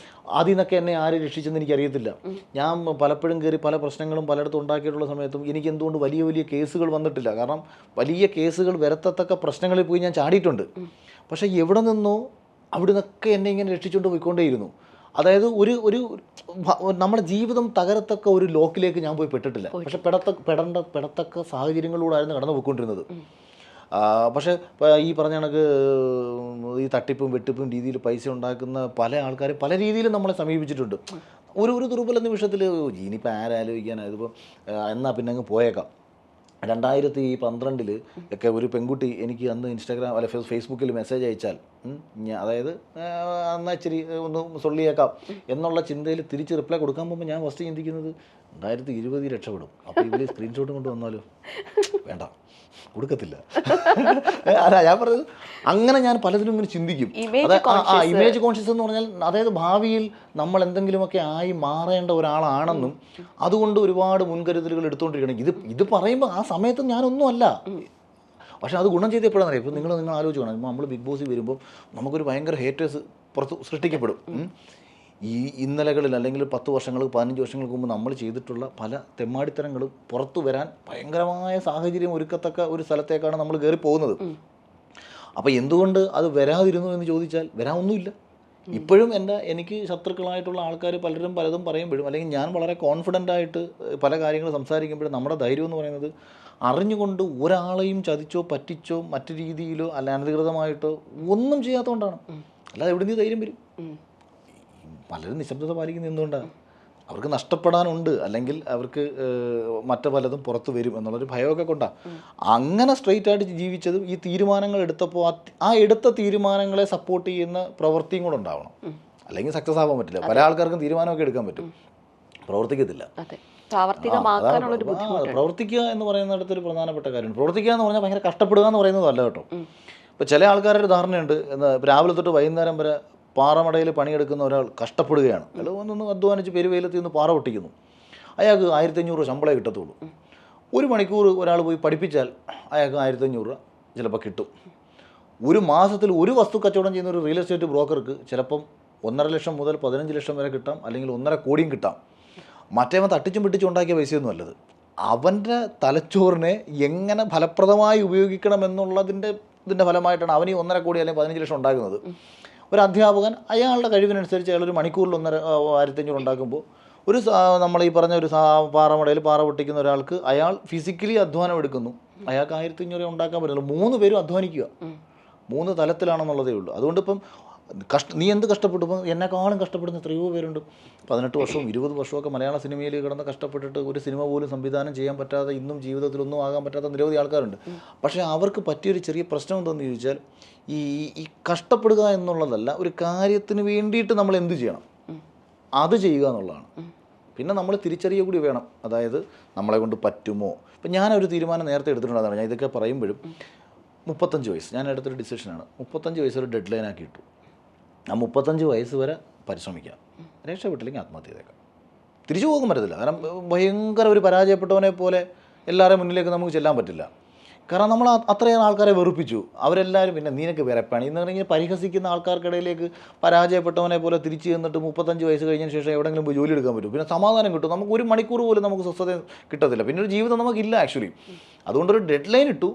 അതിൽ നിന്നൊക്കെ എന്നെ ആര് രക്ഷിച്ചെന്ന് എനിക്കറിയത്തില്ല. ഞാൻ പലപ്പോഴും കയറി പല പ്രശ്നങ്ങളും പലയിടത്തും ഉണ്ടാക്കിയിട്ടുള്ള സമയത്തും എനിക്ക് എന്തുകൊണ്ട് വലിയ കേസുകൾ വന്നിട്ടില്ല. കാരണം വലിയ കേസുകൾ വരത്തക്ക പ്രശ്നങ്ങളിൽ പോയി ഞാൻ ചാടിയിട്ടുണ്ട്. പക്ഷേ എവിടെ നിന്നോ അവിടെ നിന്നൊക്കെ എന്നെ ഇങ്ങനെ രക്ഷിച്ചുകൊണ്ട് പോയിക്കൊണ്ടേയിരുന്നു. അതായത് ഒരു നമ്മുടെ ജീവിതം തകരത്തക്ക ഒരു ലോക്കിലേക്ക് ഞാൻ പോയി പെട്ടിട്ടില്ല. പക്ഷെ പെടത്തക്ക സാഹചര്യങ്ങളിലൂടെയായിരുന്നു കടന്നു പോയിക്കൊണ്ടിരുന്നത്. പക്ഷേ ഈ പറഞ്ഞ കണക്ക് ഈ തട്ടിപ്പും വെട്ടിപ്പും രീതിയിൽ പൈസ ഉണ്ടാക്കുന്ന പല ആൾക്കാരും പല രീതിയിലും നമ്മളെ സമീപിച്ചിട്ടുണ്ട്. ഒരു ദുർബല നിമിഷത്തിൽ ഇനിയിപ്പോൾ ആരാലോചിക്കാനാണ്, ഇതിപ്പോൾ എന്നാൽ പിന്നെ അങ്ങ് പോയേക്കാം. 2012 ഒക്കെ ഒരു പെൺകുട്ടി എനിക്ക് അന്ന് ഇൻസ്റ്റാഗ്രാം അല്ല ഫേസ്ബുക്കിൽ മെസ്സേജ് അയച്ചാൽ അതായത് എന്നാൽ ഇച്ചിരി ഒന്ന് സൊള്ളിയേക്കാം എന്നുള്ള ചിന്തയിൽ തിരിച്ച് റിപ്ലൈ കൊടുക്കാൻ പോകുമ്പോൾ ഞാൻ ഫസ്റ്റ് ചിന്തിക്കുന്നത് 2020 രക്ഷപ്പെടും. അപ്പോൾ ഇവർ സ്ക്രീൻഷോട്ടും കൊണ്ട് വന്നാലോ, വേണ്ട കൊടുക്കത്തില്ല. അല്ല ഞാൻ പറഞ്ഞത് അങ്ങനെ ഞാൻ പലതിനും ഇങ്ങനെ ചിന്തിക്കും. ഇമേജ് കോൺഷ്യസ് എന്ന് പറഞ്ഞാൽ അതായത് ഭാവിയിൽ നമ്മൾ എന്തെങ്കിലുമൊക്കെ ആയി മാറേണ്ട ഒരാളാണെന്നും അതുകൊണ്ട് ഒരുപാട് മുൻകരുതലുകൾ എടുത്തുകൊണ്ടിരിക്കണം. ഇത് പറയുമ്പോൾ ആ സമയത്ത് ഞാനൊന്നും അല്ല. പക്ഷേ അത് ഗുണം ചെയ്ത് എപ്പോഴാണെന്നറിയാം. ഇപ്പോൾ നിങ്ങൾ ആലോചിക്കണം, ഇപ്പോൾ നമ്മൾ ബിഗ് ബോസിൽ വരുമ്പോൾ നമുക്കൊരു ഭയങ്കര ഹേറ്റേഴ്സ് പുറത്ത് സൃഷ്ടിക്കപ്പെടും. ഈ ഇന്നലകളിൽ അല്ലെങ്കിൽ 10 വർഷങ്ങൾക്ക് 15 വർഷങ്ങൾക്ക് മുമ്പ് നമ്മൾ ചെയ്തിട്ടുള്ള പല തെമ്മാടിത്തരങ്ങളും പുറത്തു വരാൻ ഭയങ്കരമായ സാഹചര്യം ഒരുക്കത്തക്ക ഒരു സ്ഥലത്തേക്കാണ് നമ്മൾ കയറി പോകുന്നത്. അപ്പോൾ എന്തുകൊണ്ട് അത് വരാതിരുന്നു എന്ന് ചോദിച്ചാൽ വരാനൊന്നുമില്ല. ഇപ്പോഴും എനിക്ക് ശത്രുക്കളായിട്ടുള്ള ആൾക്കാർ പലതും പറയുമ്പോഴും അല്ലെങ്കിൽ ഞാൻ വളരെ കോൺഫിഡൻ്റ് ആയിട്ട് പല കാര്യങ്ങൾ സംസാരിക്കുമ്പോഴും നമ്മുടെ ധൈര്യം എന്ന് പറയുന്നത് അറിഞ്ഞുകൊണ്ട് ഒരാളെയും ചതിച്ചോ പറ്റിച്ചോ മറ്റു രീതിയിലോ അല്ല അനധികൃതമായിട്ടോ ഒന്നും ചെയ്യാത്തതുകൊണ്ടാണ്. അല്ലാതെ എവിടെ നിന്ന് ധൈര്യം വരും? പലരും നിശബ്ദത പാലിക്കുന്ന എന്തുകൊണ്ടാണ്? അവർക്ക് നഷ്ടപ്പെടാനുണ്ട്, അല്ലെങ്കിൽ അവർക്ക് മറ്റു പലതും പുറത്ത് വരും എന്നുള്ളൊരു ഭയമൊക്കെ കൊണ്ടാണ്. അങ്ങനെ സ്ട്രെയിറ്റ് ആയിട്ട് ജീവിച്ചതും ഈ തീരുമാനങ്ങൾ എടുത്തപ്പോൾ ആ എടുത്ത തീരുമാനങ്ങളെ സപ്പോർട്ട് ചെയ്യുന്ന പ്രവൃത്തിയും കൂടെ ഉണ്ടാവണം. അല്ലെങ്കിൽ സക്സസ് ആവാൻ പറ്റില്ല. പല ആൾക്കാർക്കും തീരുമാനമൊക്കെ എടുക്കാൻ പറ്റും, പ്രവർത്തിക്കത്തില്ല. പ്രവർത്തിക്കുക എന്ന് പറയുന്നിടത്ത് ഒരു പ്രധാനപ്പെട്ട കാര്യമാണ്. പ്രവർത്തിക്കുക എന്ന് പറഞ്ഞാൽ ഭയങ്കര കഷ്ടപ്പെടുക എന്ന് പറയുന്നതല്ല കേട്ടോ. ഇപ്പോൾ ചില ആൾക്കാരുടെ ധാരണയുണ്ട്, രാവിലെ തൊട്ട് വൈകുന്നേരം വരെ പാറമടയിൽ പണിയെടുക്കുന്ന ഒരാൾ കഷ്ടപ്പെടുകയാണ്. അയാൾ ഒന്ന് അധ്വാനിച്ച് പെരുവെയിലത്തിൽ നിന്ന് പാറ പൊട്ടിക്കുന്നു. അയാൾക്ക് 1500 ശമ്പളമേ കിട്ടത്തുള്ളൂ. 1 മണിക്കൂർ ഒരാൾ പോയി പഠിപ്പിച്ചാൽ അയാൾക്ക് 1500 രൂപ ചിലപ്പോൾ കിട്ടും. ഒരു മാസത്തിൽ ഒരു വസ്തു കച്ചവടം ചെയ്യുന്ന ഒരു റിയൽ എസ്റ്റേറ്റ് ബ്രോക്കർക്ക് ചിലപ്പം 1.5 ലക്ഷം മുതൽ 15 ലക്ഷം വരെ കിട്ടാം, അല്ലെങ്കിൽ 1.5 കോടിയും കിട്ടാം. മറ്റേവൻ തട്ടിച്ചും പിടിച്ചും ഉണ്ടാക്കിയ പൈസയൊന്നും അല്ലത്. അവൻ്റെ തലച്ചോറിനെ എങ്ങനെ ഫലപ്രദമായി ഉപയോഗിക്കണം എന്നുള്ളതിൻ്റെ ഫലമായിട്ടാണ് അവന് 1.5 കോടി അല്ലെങ്കിൽ 15 ലക്ഷം ഉണ്ടാക്കുന്നത്. ഒരു അധ്യാപകൻ അയാളുടെ കഴിവിനനുസരിച്ച് അയാൾ ഒരു മണിക്കൂറിൽ 1500 ഉണ്ടാക്കുമ്പോൾ നമ്മൾ ഈ പറഞ്ഞ ഒരു പാറമടയിൽ പാറ പൊട്ടിക്കുന്ന ഒരാൾക്ക് അയാൾ ഫിസിക്കലി അധ്വാനം എടുക്കുന്നു, അയാൾക്ക് 1500 ഉണ്ടാക്കാൻ പറ്റില്ല. 3 പേരും അധ്വാനിക്കുക, 3 തലത്തിലാണെന്നുള്ളതേ ഉള്ളൂ. അതുകൊണ്ട് ഇപ്പം നീ എന്ത് കഷ്ടപ്പെട്ടു, എന്നെക്കാളും കഷ്ടപ്പെടുന്ന എത്രയോ പേരുണ്ട്. 18 വർഷവും 20 വർഷമൊക്കെ മലയാള സിനിമയിൽ കിടന്ന് കഷ്ടപ്പെട്ടിട്ട് ഒരു സിനിമ പോലും സംവിധാനം ചെയ്യാൻ പറ്റാതെ ഇന്നും ജീവിതത്തിലൊന്നും ആകാൻ പറ്റാത്ത നിരവധി ആൾക്കാരുണ്ട്. പക്ഷേ അവർക്ക് പറ്റിയൊരു ചെറിയ പ്രശ്നം എന്താണെന്ന് ചോദിച്ചാൽ ഈ ഈ കഷ്ടപ്പെടുക എന്നുള്ളതല്ല, ഒരു കാര്യത്തിന് വേണ്ടിയിട്ട് നമ്മൾ എന്ത് ചെയ്യണം അത് ചെയ്യുക എന്നുള്ളതാണ്. പിന്നെ നമ്മൾ തിരിച്ചറിയുക കൂടി വേണം, അതായത് നമ്മളെ കൊണ്ട് പറ്റുമോ. ഇപ്പം ഞാനൊരു തീരുമാനം നേരത്തെ എടുത്തിട്ടുണ്ടാകും. ഞാൻ ഇതൊക്കെ പറയുമ്പോഴും 35 വയസ്സ് ഞാൻ എടുത്തൊരു ഡിസിഷനാണ്. 35 വയസ്സ് ഒരു ഡെഡ് ലൈൻ ആക്കി ഇട്ടു. ആ 35 വയസ്സ് വരെ പരിശ്രമിക്കാം, രക്ഷപ്പെട്ടില്ലെങ്കിൽ ആത്മഹത്യ ചെയ്തേക്കാം. തിരിച്ചു പോകാൻ പറ്റത്തില്ല. കാരണം ഭയങ്കര ഒരു പരാജയപ്പെട്ടവനെ പോലെ എല്ലാവരുടെയും മുന്നിലേക്ക് നമുക്ക് ചെല്ലാൻ പറ്റില്ല. കാരണം നമ്മൾ അത്രയും ആൾക്കാരെ വെറുപ്പിച്ചു. അവരെല്ലാവരും പിന്നെ നിനക്ക് വേറെ പണി എന്ന് പറഞ്ഞാൽ പരിഹസിക്കുന്ന ആൾക്കാർക്കിടയിലേക്ക് പരാജയപ്പെട്ടവനെ പോലെ തിരിച്ച് ചെന്നിട്ട് 35 വയസ്സ് കഴിഞ്ഞതിന് ശേഷം എവിടെയെങ്കിലും പോയി ജോലി എടുക്കാൻ പറ്റും, പിന്നെ സമാധാനം കിട്ടും. നമുക്ക് ഒരു മണിക്കൂർ പോലും നമുക്ക് സ്വസ്ഥത കിട്ടത്തില്ല, പിന്നെ ഒരു ജീവിതം നമുക്കില്ല ആക്ച്വലി. അതുകൊണ്ടൊരു ഡെഡ് ലൈൻ ഇട്ടു,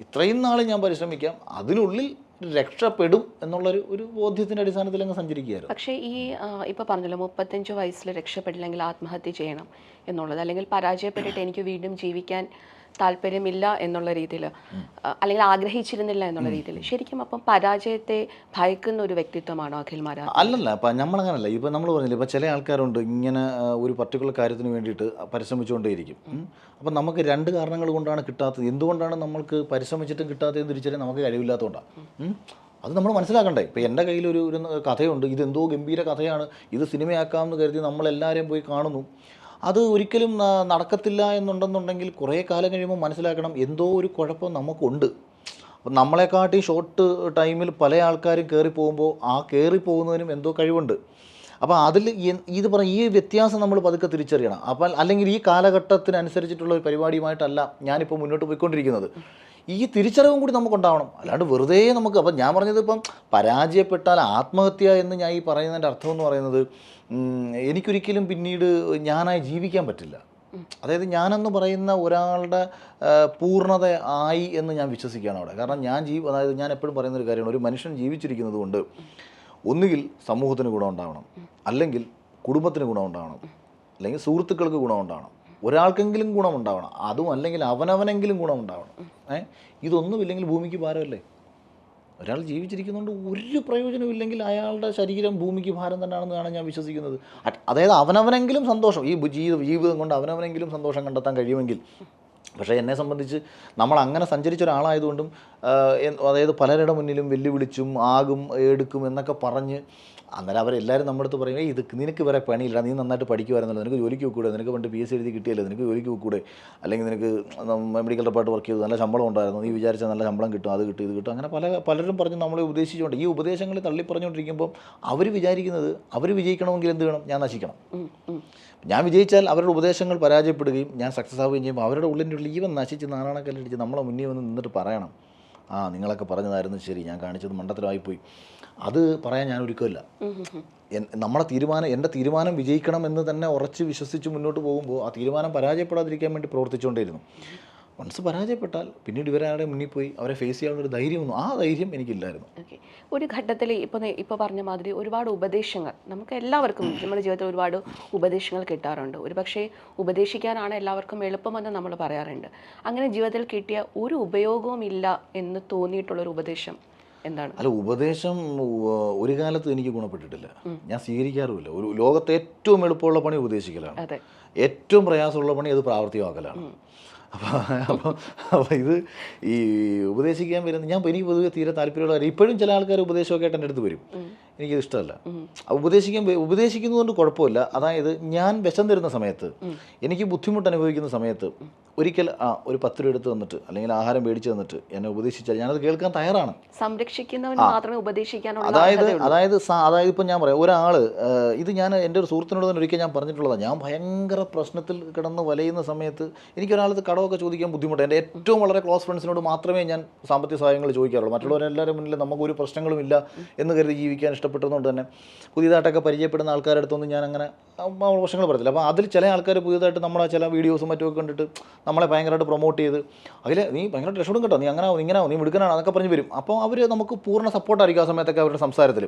ഇത്രയും നാൾ ഞാൻ പരിശ്രമിക്കാം, അതിനുള്ളിൽ രക്ഷപ്പെടും എന്നുള്ളൊരു ബോധ്യത്തിൻ്റെ അടിസ്ഥാനത്തിൽ അങ്ങ് സഞ്ചരിക്കുകയായിരുന്നു. പക്ഷേ ഈ ഇപ്പോൾ പറഞ്ഞല്ലോ 35 വയസ്സിൽ രക്ഷപ്പെടില്ലെങ്കിൽ ആത്മഹത്യ ചെയ്യണം എന്നുള്ളത്, അല്ലെങ്കിൽ പരാജയപ്പെട്ടിട്ട് എനിക്ക് വീണ്ടും ജീവിക്കാൻ താല്പര്യമില്ല എന്നുള്ള രീതിയിൽ, അല്ലെങ്കിൽ ആഗ്രഹിച്ചിരുന്നില്ല എന്നുള്ള രീതിയിൽ, ശരിക്കും അപ്പം പരാജയത്തെ ഭയക്കുന്ന ഒരു വ്യക്തിത്വമാണോ അഖിൽ മാരാർ? അല്ലല്ല, ഇപ്പം നമ്മളങ്ങനല്ല. ഇപ്പം നമ്മൾ പറഞ്ഞില്ല, ഇപ്പം ചില ആൾക്കാരുണ്ട് ഇങ്ങനെ ഒരു പർട്ടിക്കുലർ കാര്യത്തിന് വേണ്ടിയിട്ട് പരിശ്രമിച്ചുകൊണ്ടേയിരിക്കും. അപ്പം നമുക്ക് 2 കാരണങ്ങൾ കൊണ്ടാണ് കിട്ടാത്തത്. എന്തുകൊണ്ടാണ് നമ്മൾക്ക് പരിശ്രമിച്ചിട്ടും കിട്ടാത്തതെന്ന് തിരിച്ചറിയാൻ നമുക്ക് കഴിവില്ലാത്തതുകൊണ്ടാണ്. അത് നമ്മൾ മനസ്സിലാക്കണ്ടേ. ഇപ്പോൾ എൻ്റെ കയ്യിലൊരു കഥയുണ്ട്, ഇതെന്തോ ഗംഭീര കഥയാണ്, ഇത് സിനിമയാക്കാമെന്ന് കരുതി നമ്മളെല്ലാവരെയും പോയി കാണുന്നു. അത് ഒരിക്കലും നടക്കത്തില്ല എന്നുണ്ടെന്നുണ്ടെങ്കിൽ കുറേ കാലം കഴിയുമ്പോൾ മനസ്സിലാക്കണം എന്തോ ഒരു കുഴപ്പം നമുക്കുണ്ട്. അപ്പം നമ്മളെക്കാട്ടി ഷോർട്ട് ടൈമിൽ പല ആൾക്കാരും കയറി പോകുമ്പോൾ ആ കയറി പോകുന്നതിനും എന്തോ കഴിവുണ്ട്. അപ്പോൾ അതിൽ ഇത് ഈ വ്യത്യാസം നമ്മൾ പതുക്കെ തിരിച്ചറിയണം. അപ്പം അല്ലെങ്കിൽ ഈ കാലഘട്ടത്തിനനുസരിച്ചിട്ടുള്ള ഒരു പരിപാടിയുമായിട്ടല്ല ഞാനിപ്പോൾ മുന്നോട്ട് പോയിക്കൊണ്ടിരിക്കുന്നത്. ഈ തിരിച്ചറിവും കൂടി നമുക്കുണ്ടാവണം. അല്ലാണ്ട് വെറുതെ നമുക്ക്, അപ്പം ഞാൻ പറഞ്ഞത് ഇപ്പം പരാജയപ്പെട്ടാൽ ആത്മഹത്യ എന്ന് ഞാൻ ഈ പറയുന്നതിൻ്റെ അർത്ഥം എന്ന് പറയുന്നത് എനിക്കൊരിക്കലും പിന്നീട് ഞാനായി ജീവിക്കാൻ പറ്റില്ല. അതായത് ഞാനെന്ന് പറയുന്ന ഒരാളുടെ പൂർണ്ണത ആയി എന്ന് ഞാൻ വിശ്വസിക്കുകയാണ് അവിടെ. കാരണം അതായത് ഞാൻ എപ്പോഴും പറയുന്നൊരു കാര്യമാണ്, ഒരു മനുഷ്യൻ ജീവിച്ചിരിക്കുന്നത് കൊണ്ട് ഒന്നുകിൽ സമൂഹത്തിന് ഗുണമുണ്ടാവണം, അല്ലെങ്കിൽ കുടുംബത്തിന് ഗുണമുണ്ടാവണം, അല്ലെങ്കിൽ സുഹൃത്തുക്കൾക്ക് ഗുണമുണ്ടാവണം, ഒരാൾക്കെങ്കിലും ഗുണമുണ്ടാവണം, അതും അല്ലെങ്കിൽ അവനവനെങ്കിലും ഗുണമുണ്ടാവണം. ഇതൊന്നുമില്ലെങ്കിൽ ഭൂമിക്ക് ഭാരമല്ലേ. ഒരാൾ ജീവിച്ചിരിക്കുന്നതുകൊണ്ട് ഒരു പ്രയോജനമില്ലെങ്കിൽ അയാളുടെ ശരീരം ഭൂമിക്ക് ഭാരം തന്നെയാണെന്നാണ് ഞാൻ വിശ്വസിക്കുന്നത്. അതായത് അവനവനെങ്കിലും സന്തോഷം, ഈ ജീവിതം കൊണ്ട് അവനവനെങ്കിലും സന്തോഷം കണ്ടെത്താൻ കഴിയുമെങ്കിൽ. പക്ഷേ എന്നെ സംബന്ധിച്ച് നമ്മൾ അങ്ങനെ സഞ്ചരിച്ച ഒരാളായതുകൊണ്ടും അതായത് പലരുടെ മുന്നിലും വെല്ലുവിളിച്ചും ആകും എടുക്കും എന്നൊക്കെ പറഞ്ഞ് അന്നേരം അവരെല്ലാവരും നമ്മുടെ അടുത്ത് പറയും, ഇത് നിനക്ക് വേറെ പണിയില്ല, നീ നന്നായിട്ട് പഠിക്കുമായിരുന്നല്ലോ, നിനക്ക് ജോലിക്ക് വെക്കൂടെ, നിനക്ക് പണ്ട് PSC എഴുതി കിട്ടിയല്ലേ, നിനക്ക് ജോലിക്ക് വെക്കൂടെ, അല്ലെങ്കിൽ നിനക്ക് മെഡിക്കൽ ഡിപ്പാർട്ട് വർക്ക് ചെയ്തു നല്ല ശമ്പളം ഉണ്ടായിരുന്നു, നീ വിചാരിച്ചാൽ നല്ല ശമ്പളം കിട്ടും, അത് കിട്ടും ഇത് കിട്ടും, അങ്ങനെ പലരും പറഞ്ഞ് നമ്മളെ ഉപദേശിച്ചുകൊണ്ട് ഈ ഉപദേശങ്ങൾ തള്ളി പറഞ്ഞുകൊണ്ടിരിക്കുമ്പോൾ അവർ വിചാരിക്കുന്നത് അവർ വിജയിക്കണമെങ്കിൽ എന്ത് വേണം, ഞാൻ നശിക്കണം. ഞാൻ വിജയിച്ചാൽ അവരുടെ ഉപദേശങ്ങൾ പരാജയപ്പെടുകയും ഞാൻ സക്സസ് ആവുകയും ചെയ്യുമ്പോൾ അവരുടെ ഉള്ളിൻ്റെ ഉള്ളിൽ ഈവൻ നശിച്ച് നാരായണക്കല്ലടിച്ച് നമ്മളെ മുന്നിൽ വന്ന് നിന്നിട്ട് പറയണം, നിങ്ങളൊക്കെ പറഞ്ഞതായിരുന്നു ശരി, ഞാൻ കാണിച്ചത് മണ്ടത്തരമായിപ്പോയി. അത് പറയാൻ ഞാൻ ഒരിക്കലില്ല. എൻ്റെ തീരുമാനം വിജയിക്കണം എന്ന് തന്നെ ഉറച്ച് വിശ്വസിച്ച് മുന്നോട്ട് പോകുമ്പോൾ ആ തീരുമാനം പരാജയപ്പെടാതിരിക്കാൻ വേണ്ടി പ്രവർത്തിച്ചുകൊണ്ടേയിരുന്നു. വൺസ് പരാജയപ്പെട്ടാൽ പിന്നീട് ഇവരാരുടെ മുന്നിൽ പോയി അവരെ ഫേസ് ചെയ്യാനുള്ളൊരു ധൈര്യമൊന്നും ആ ധൈര്യം എനിക്കില്ലായിരുന്നു. ഓക്കെ, ഒരു ഘട്ടത്തിൽ ഇപ്പോൾ പറഞ്ഞ മാതിരി ഒരുപാട് ഉപദേശങ്ങൾ നമുക്ക് എല്ലാവർക്കും നമ്മുടെ ജീവിതത്തിൽ ഒരുപാട് ഉപദേശങ്ങൾ കിട്ടാറുണ്ട്. ഒരു പക്ഷേ ഉപദേശിക്കാനാണ് എല്ലാവർക്കും എളുപ്പമെന്ന് നമ്മൾ പറയാറുണ്ട്. അങ്ങനെ ജീവിതത്തിൽ കിട്ടിയ ഒരു ഉപയോഗവും ഇല്ല എന്ന് തോന്നിയിട്ടുള്ളൊരു ഉപദേശം എന്താണ്? അല്ല, ഉപദേശം ഒരു കാലത്ത് എനിക്ക് ഗുണപ്പെട്ടിട്ടില്ല, ഞാൻ സ്വീകരിക്കാറുമില്ല. ഒരു ലോകത്തെ ഏറ്റവും എളുപ്പമുള്ള പണി ഉപദേശിക്കലാണ്, ഏറ്റവും പ്രയാസമുള്ള പണി അത് പ്രാവർത്തികമാക്കലാണ്. അപ്പോൾ ഇത് ഈ ഉപദേശിക്കാൻ വരുന്ന എനിക്ക് പൊതുവെ തീരെ താല്പര്യമുള്ള കാര്യം. ഇപ്പോഴും ചില ആൾക്കാർ ഉപദേശമൊക്കെ ആയിട്ട് എൻ്റെ അടുത്ത് വരും, എനിക്കത് ഇഷ്ടമല്ല. ഉപദേശിക്കുന്നതുകൊണ്ട് കുഴപ്പമില്ല. അതായത് ഞാൻ വിഷം തരുന്ന സമയത്ത്, എനിക്ക് ബുദ്ധിമുട്ട് അനുഭവിക്കുന്ന സമയത്ത് ഒരിക്കൽ ഒരു 10 രൂപ എടുത്ത് തന്നിട്ട് അല്ലെങ്കിൽ ആഹാരം മേടിച്ച് തന്നിട്ട് എന്നെ ഉപദേശിച്ചാൽ ഞാനത് കേൾക്കാൻ തയ്യാറാണ്. സംരക്ഷിക്കുന്നവന് മാത്രമേ ഉപദേശിക്കാനുള്ള. അതായത് ഇപ്പം ഞാൻ പറയാം, ഒരാൾ ഇത് ഞാൻ എൻ്റെ ഒരു സുഹൃത്തിനോട് തന്നെ ഒരിക്കൽ ഞാൻ പറഞ്ഞിട്ടുള്ളതാണ്. ഞാൻ ഭയങ്കര പ്രശ്നത്തിൽ കിടന്ന് വലയുന്ന സമയത്ത് എനിക്കൊരാളത്ത് കടമൊക്കെ ചോദിക്കാൻ ബുദ്ധിമുട്ട്. എൻ്റെ ഏറ്റവും വളരെ ക്ലോസ് ഫ്രണ്ട്സിനോട് മാത്രമേ ഞാൻ സാമ്പത്തിക സഹായങ്ങൾ ചോദിക്കാറുള്ളൂ. മറ്റുള്ളവരെല്ലാവരും മുന്നിൽ നമുക്കൊരു പ്രശ്നങ്ങളുമില്ല എന്ന് കരുതി ജീവിക്കാൻ ഇഷ്ടപ്പെട്ടതുകൊണ്ട് തന്നെ പുതിയതായിട്ടൊക്കെ പരിചയപ്പെടുന്ന ആൾക്കാരുടെ അടുത്തൊന്നും ഞാൻ അങ്ങനെ പ്രശ്നങ്ങൾ പറയത്തില്ല. അപ്പോൾ അതിൽ ചില ആൾക്കാർ പുതിയതായിട്ട് നമ്മളെ ചില വീഡിയോസും മറ്റുമൊക്കെ കണ്ടിട്ട് നമ്മളെ ഭയങ്കരമായിട്ട് പ്രൊമോട്ട് ചെയ്ത് അതിൽ നീ ഭയങ്കര രക്ഷപ്പെടും കേട്ടോ, നീ അങ്ങനെ ഇങ്ങനെ നീ മിടുക്കനാണ് അതൊക്കെ പറഞ്ഞ് വരും. അപ്പോൾ അവർ നമുക്ക് പൂർണ്ണ സപ്പോർട്ടായിരിക്കും ആ സമയത്തൊക്കെ അവരുടെ സംസാരത്തിൽ.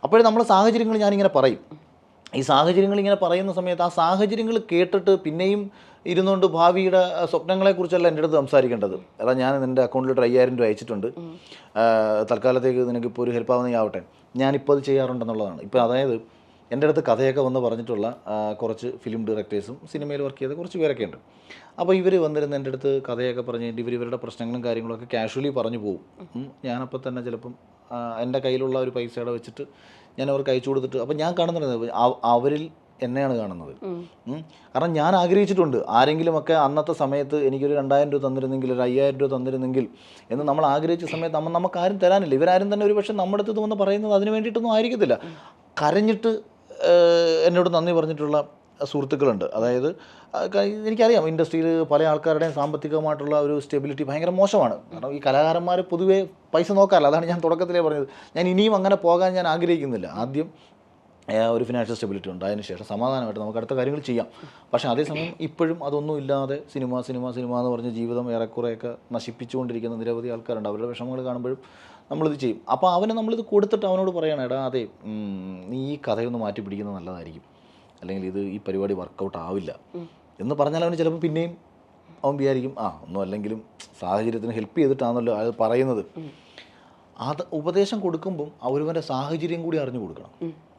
അപ്പോഴും നമ്മുടെ സാഹചര്യങ്ങൾ ഞാനിങ്ങനെ പറയും. ഈ സാഹചര്യങ്ങൾ ഇങ്ങനെ പറയുന്ന സമയത്ത് ആ സാഹചര്യങ്ങൾ കേട്ടിട്ട് പിന്നെയും ഇരുന്നുകൊണ്ട് ഭാവിയുടെ സ്വപ്നങ്ങളെക്കുറിച്ചല്ല എൻ്റെ അടുത്ത് സംസാരിക്കേണ്ടത്. അതാ ഞാൻ നിൻ്റെ അക്കൗണ്ടിലോട്ട് 5000 രൂപ അയച്ചിട്ടുണ്ട്, തൽക്കാലത്തേക്ക് നിനക്കിപ്പോൾ ഒരു ഹെൽപ്പാവുന്നേ ആവട്ടെ, ഞാനിപ്പോൾ അത് ചെയ്യാറുണ്ടെന്നുള്ളതാണ്. ഇപ്പോൾ അതായത് എൻ്റെ അടുത്ത് കഥയൊക്കെ വന്ന് പറഞ്ഞിട്ടുള്ള കുറച്ച് ഫിലിം ഡയറക്ടേഴ്സും സിനിമയിൽ വർക്ക് ചെയ്ത കുറച്ച് പേരൊക്കെ ഉണ്ട്. അപ്പോൾ ഇവർ വന്നിരുന്ന് എൻ്റെ അടുത്ത് കഥയൊക്കെ പറഞ്ഞ് കഴിഞ്ഞിട്ട് ഇവരുടെ പ്രശ്നങ്ങളും കാര്യങ്ങളൊക്കെ കാഷ്വലി പറഞ്ഞു പോകും. ഞാനപ്പോൾ തന്നെ ചിലപ്പം എൻ്റെ കയ്യിലുള്ള ഒരു പൈസയുടെ വെച്ചിട്ട് ഞാൻ അവർക്ക് അയച്ചു കൊടുത്തിട്ട്, അപ്പം ഞാൻ കാണുന്നത് അവരിൽ എന്നെയാണ് കാണുന്നത്. കാരണം ഞാൻ ആഗ്രഹിച്ചിട്ടുണ്ട് ആരെങ്കിലുമൊക്കെ അന്നത്തെ സമയത്ത് എനിക്കൊരു 2000 രൂപ തന്നിരുന്നെങ്കിൽ, ഒരു 5000 രൂപ തന്നിരുന്നെങ്കിൽ എന്ന് നമ്മൾ ആഗ്രഹിച്ച സമയത്ത് നമുക്കാരും തരാനില്ല. ഇവരാരും തന്നെ ഒരു പക്ഷേ നമ്മുടെ അടുത്ത് വന്ന് പറയുന്നത് അതിന് വേണ്ടിയിട്ടൊന്നും ആയിരിക്കത്തില്ല. കരഞ്ഞിട്ട് എന്നോട് നന്ദി പറഞ്ഞിട്ടുള്ള സുഹൃത്തുക്കളുണ്ട്. അതായത് എനിക്കറിയാം ഇൻഡസ്ട്രിയിൽ പല ആൾക്കാരുടെയും സാമ്പത്തികമായിട്ടുള്ള ഒരു സ്റ്റെബിലിറ്റി ഭയങ്കര മോശമാണ്. കാരണം ഈ കലാകാരന്മാർ പൊതുവേ പൈസ നോക്കാറില്ല. അതാണ് ഞാൻ തുടക്കത്തിലേ പറഞ്ഞത്. ഞാൻ ഇനിയും അങ്ങനെ പോകാൻ ഞാൻ ആഗ്രഹിക്കുന്നില്ല. ആദ്യം ഒരു ഫിനാൻഷ്യൽ സ്റ്റെബിലിറ്റി ഉണ്ട്, അതിന് ശേഷം സമാധാനമായിട്ട് നമുക്ക് അടുത്ത കാര്യങ്ങൾ ചെയ്യാം. പക്ഷേ അതേസമയം ഇപ്പോഴും അതൊന്നും ഇല്ലാതെ സിനിമ എന്ന് പറഞ്ഞ ജീവിതം ഏറെക്കുറെയൊക്കെ നശിപ്പിച്ചുകൊണ്ടിരിക്കുന്ന നിരവധി ആൾക്കാരുണ്ട്. അവരുടെ വിഷമങ്ങൾ കാണുമ്പോഴും നമ്മളിത് ചെയ്യും. അപ്പോൾ അവന് നമ്മളിത് കൊടുത്തിട്ട് അവനോട് പറയണം, എടാ അതെ നീ ഈ കഥയൊന്ന് മാറ്റി പിടിക്കുന്നത് നല്ലതായിരിക്കും, അല്ലെങ്കിൽ ഈ പരിപാടി വർക്കൗട്ട് ആവില്ല എന്ന് പറഞ്ഞാൽ അവന് ചിലപ്പോൾ പിന്നെയും അവൻ വിചാരിക്കും ഒന്നും അല്ലെങ്കിലും സാഹചര്യത്തിന് ഹെൽപ്പ് ചെയ്തിട്ടാണല്ലോ അത് പറയുന്നത്. അത് ഉപദേശം കൊടുക്കുമ്പം അവരവൻ്റെ സാഹചര്യം കൂടി അറിഞ്ഞു കൊടുക്കണം.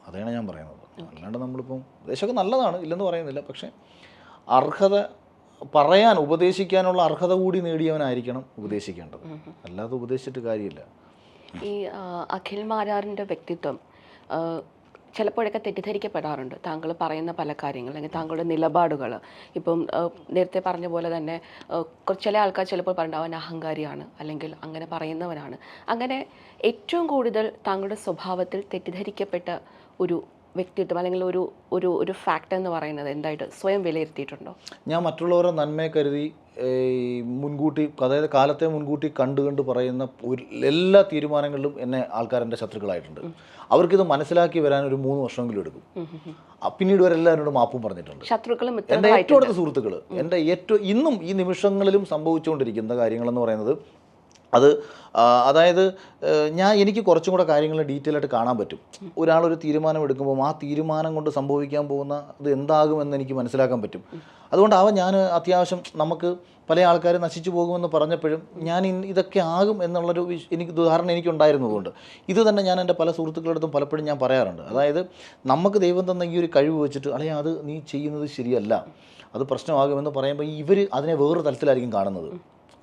അതാണ് ഞാൻ പറയുന്നത്. അല്ലാണ്ട് നമ്മളിപ്പം ഉപദേശമൊക്കെ നല്ലതാണ്, ഇല്ലെന്ന് പറയുന്നില്ല. പക്ഷേ അർഹത പറയാൻ, ഉപദേശിക്കാനുള്ള അർഹത കൂടി നേടിയവനായിരിക്കണം ഉപദേശിക്കേണ്ടത്. അല്ലാതെ ഉപദേശിച്ചിട്ട് കാര്യമില്ല. ഈ അഖിൽ മാരാറിൻ്റെ വ്യക്തിത്വം ചിലപ്പോഴൊക്കെ തെറ്റിദ്ധരിക്കപ്പെടാറുണ്ട്. താങ്കൾ പറയുന്ന പല കാര്യങ്ങൾ അല്ലെങ്കിൽ താങ്കളുടെ നിലപാടുകൾ. ഇപ്പം നേരത്തെ പറഞ്ഞ പോലെ തന്നെ ചില ആൾക്കാർ ചിലപ്പോൾ പറയുന്നത് അവൻ അഹങ്കാരിയാണ് അല്ലെങ്കിൽ അങ്ങനെ പറയുന്നവനാണ്. അങ്ങനെ ഏറ്റവും കൂടുതൽ താങ്കളുടെ സ്വഭാവത്തിൽ തെറ്റിദ്ധരിക്കപ്പെട്ട ഒരു വ്യക്തിത്വം അല്ലെങ്കിൽ ഒരു ഫാക്ട് എന്ന് പറയുന്നത് എന്തായിട്ട് സ്വയം വിലയിരുത്തിയിട്ടുണ്ടോ? ഞാൻ മറ്റുള്ളവരുടെ നന്മയെ കരുതി മുൻകൂട്ടി, അതായത് കാലത്തെ മുൻകൂട്ടി കണ്ട് പറയുന്ന എല്ലാ തീരുമാനങ്ങളിലും എന്നെ ആൾക്കാരെൻ്റെ ശത്രുക്കളായിട്ടുണ്ട്. അവർക്കിത് മനസ്സിലാക്കി വരാൻ ഒരു 3 വർഷമെങ്കിലും എടുക്കും. പിന്നീട് ഇവരെല്ലാവരോടും മാപ്പും പറഞ്ഞിട്ടുണ്ട്. ശത്രുക്കളും എൻ്റെ ഏറ്റവും അടുത്ത സുഹൃത്തുക്കൾ, എൻ്റെ ഇന്നും ഈ നിമിഷങ്ങളിലും സംഭവിച്ചുകൊണ്ടിരിക്കുന്ന കാര്യങ്ങളെന്ന് പറയുന്നത് അത് അതായത് എനിക്ക് കുറച്ചും കൂടെ കാര്യങ്ങൾ ഡീറ്റെയിൽ ആയിട്ട് കാണാൻ പറ്റും. ഒരാളൊരു തീരുമാനം എടുക്കുമ്പോൾ ആ തീരുമാനം കൊണ്ട് സംഭവിക്കാൻ പോകുന്ന ഇത് എന്താകുമെന്ന് എനിക്ക് മനസ്സിലാക്കാൻ പറ്റും. അതുകൊണ്ട് ഞാൻ അത്യാവശ്യം നമുക്ക് പല ആൾക്കാർ നശിച്ചു പോകുമെന്ന് പറഞ്ഞപ്പോഴും ഞാൻ ഇതൊക്കെ ആകും എന്നുള്ളൊരു ധാരണ എനിക്കുണ്ടായിരുന്നതുകൊണ്ട് ഇത് തന്നെ ഞാൻ എൻ്റെ പല സുഹൃത്തുക്കളുടെ പലപ്പോഴും ഞാൻ പറയാറുണ്ട്. അതായത് നമുക്ക് ദൈവം തന്ന ഈ ഒരു കഴിവ് വെച്ചിട്ട് അല്ലെങ്കിൽ അത് നീ ചെയ്യുന്നത് ശരിയല്ല, അത് പ്രശ്നമാകുമെന്ന് പറയുമ്പോൾ ഇവർ അതിനെ വേറൊരു തലത്തിലായിരിക്കും കാണുന്നത്.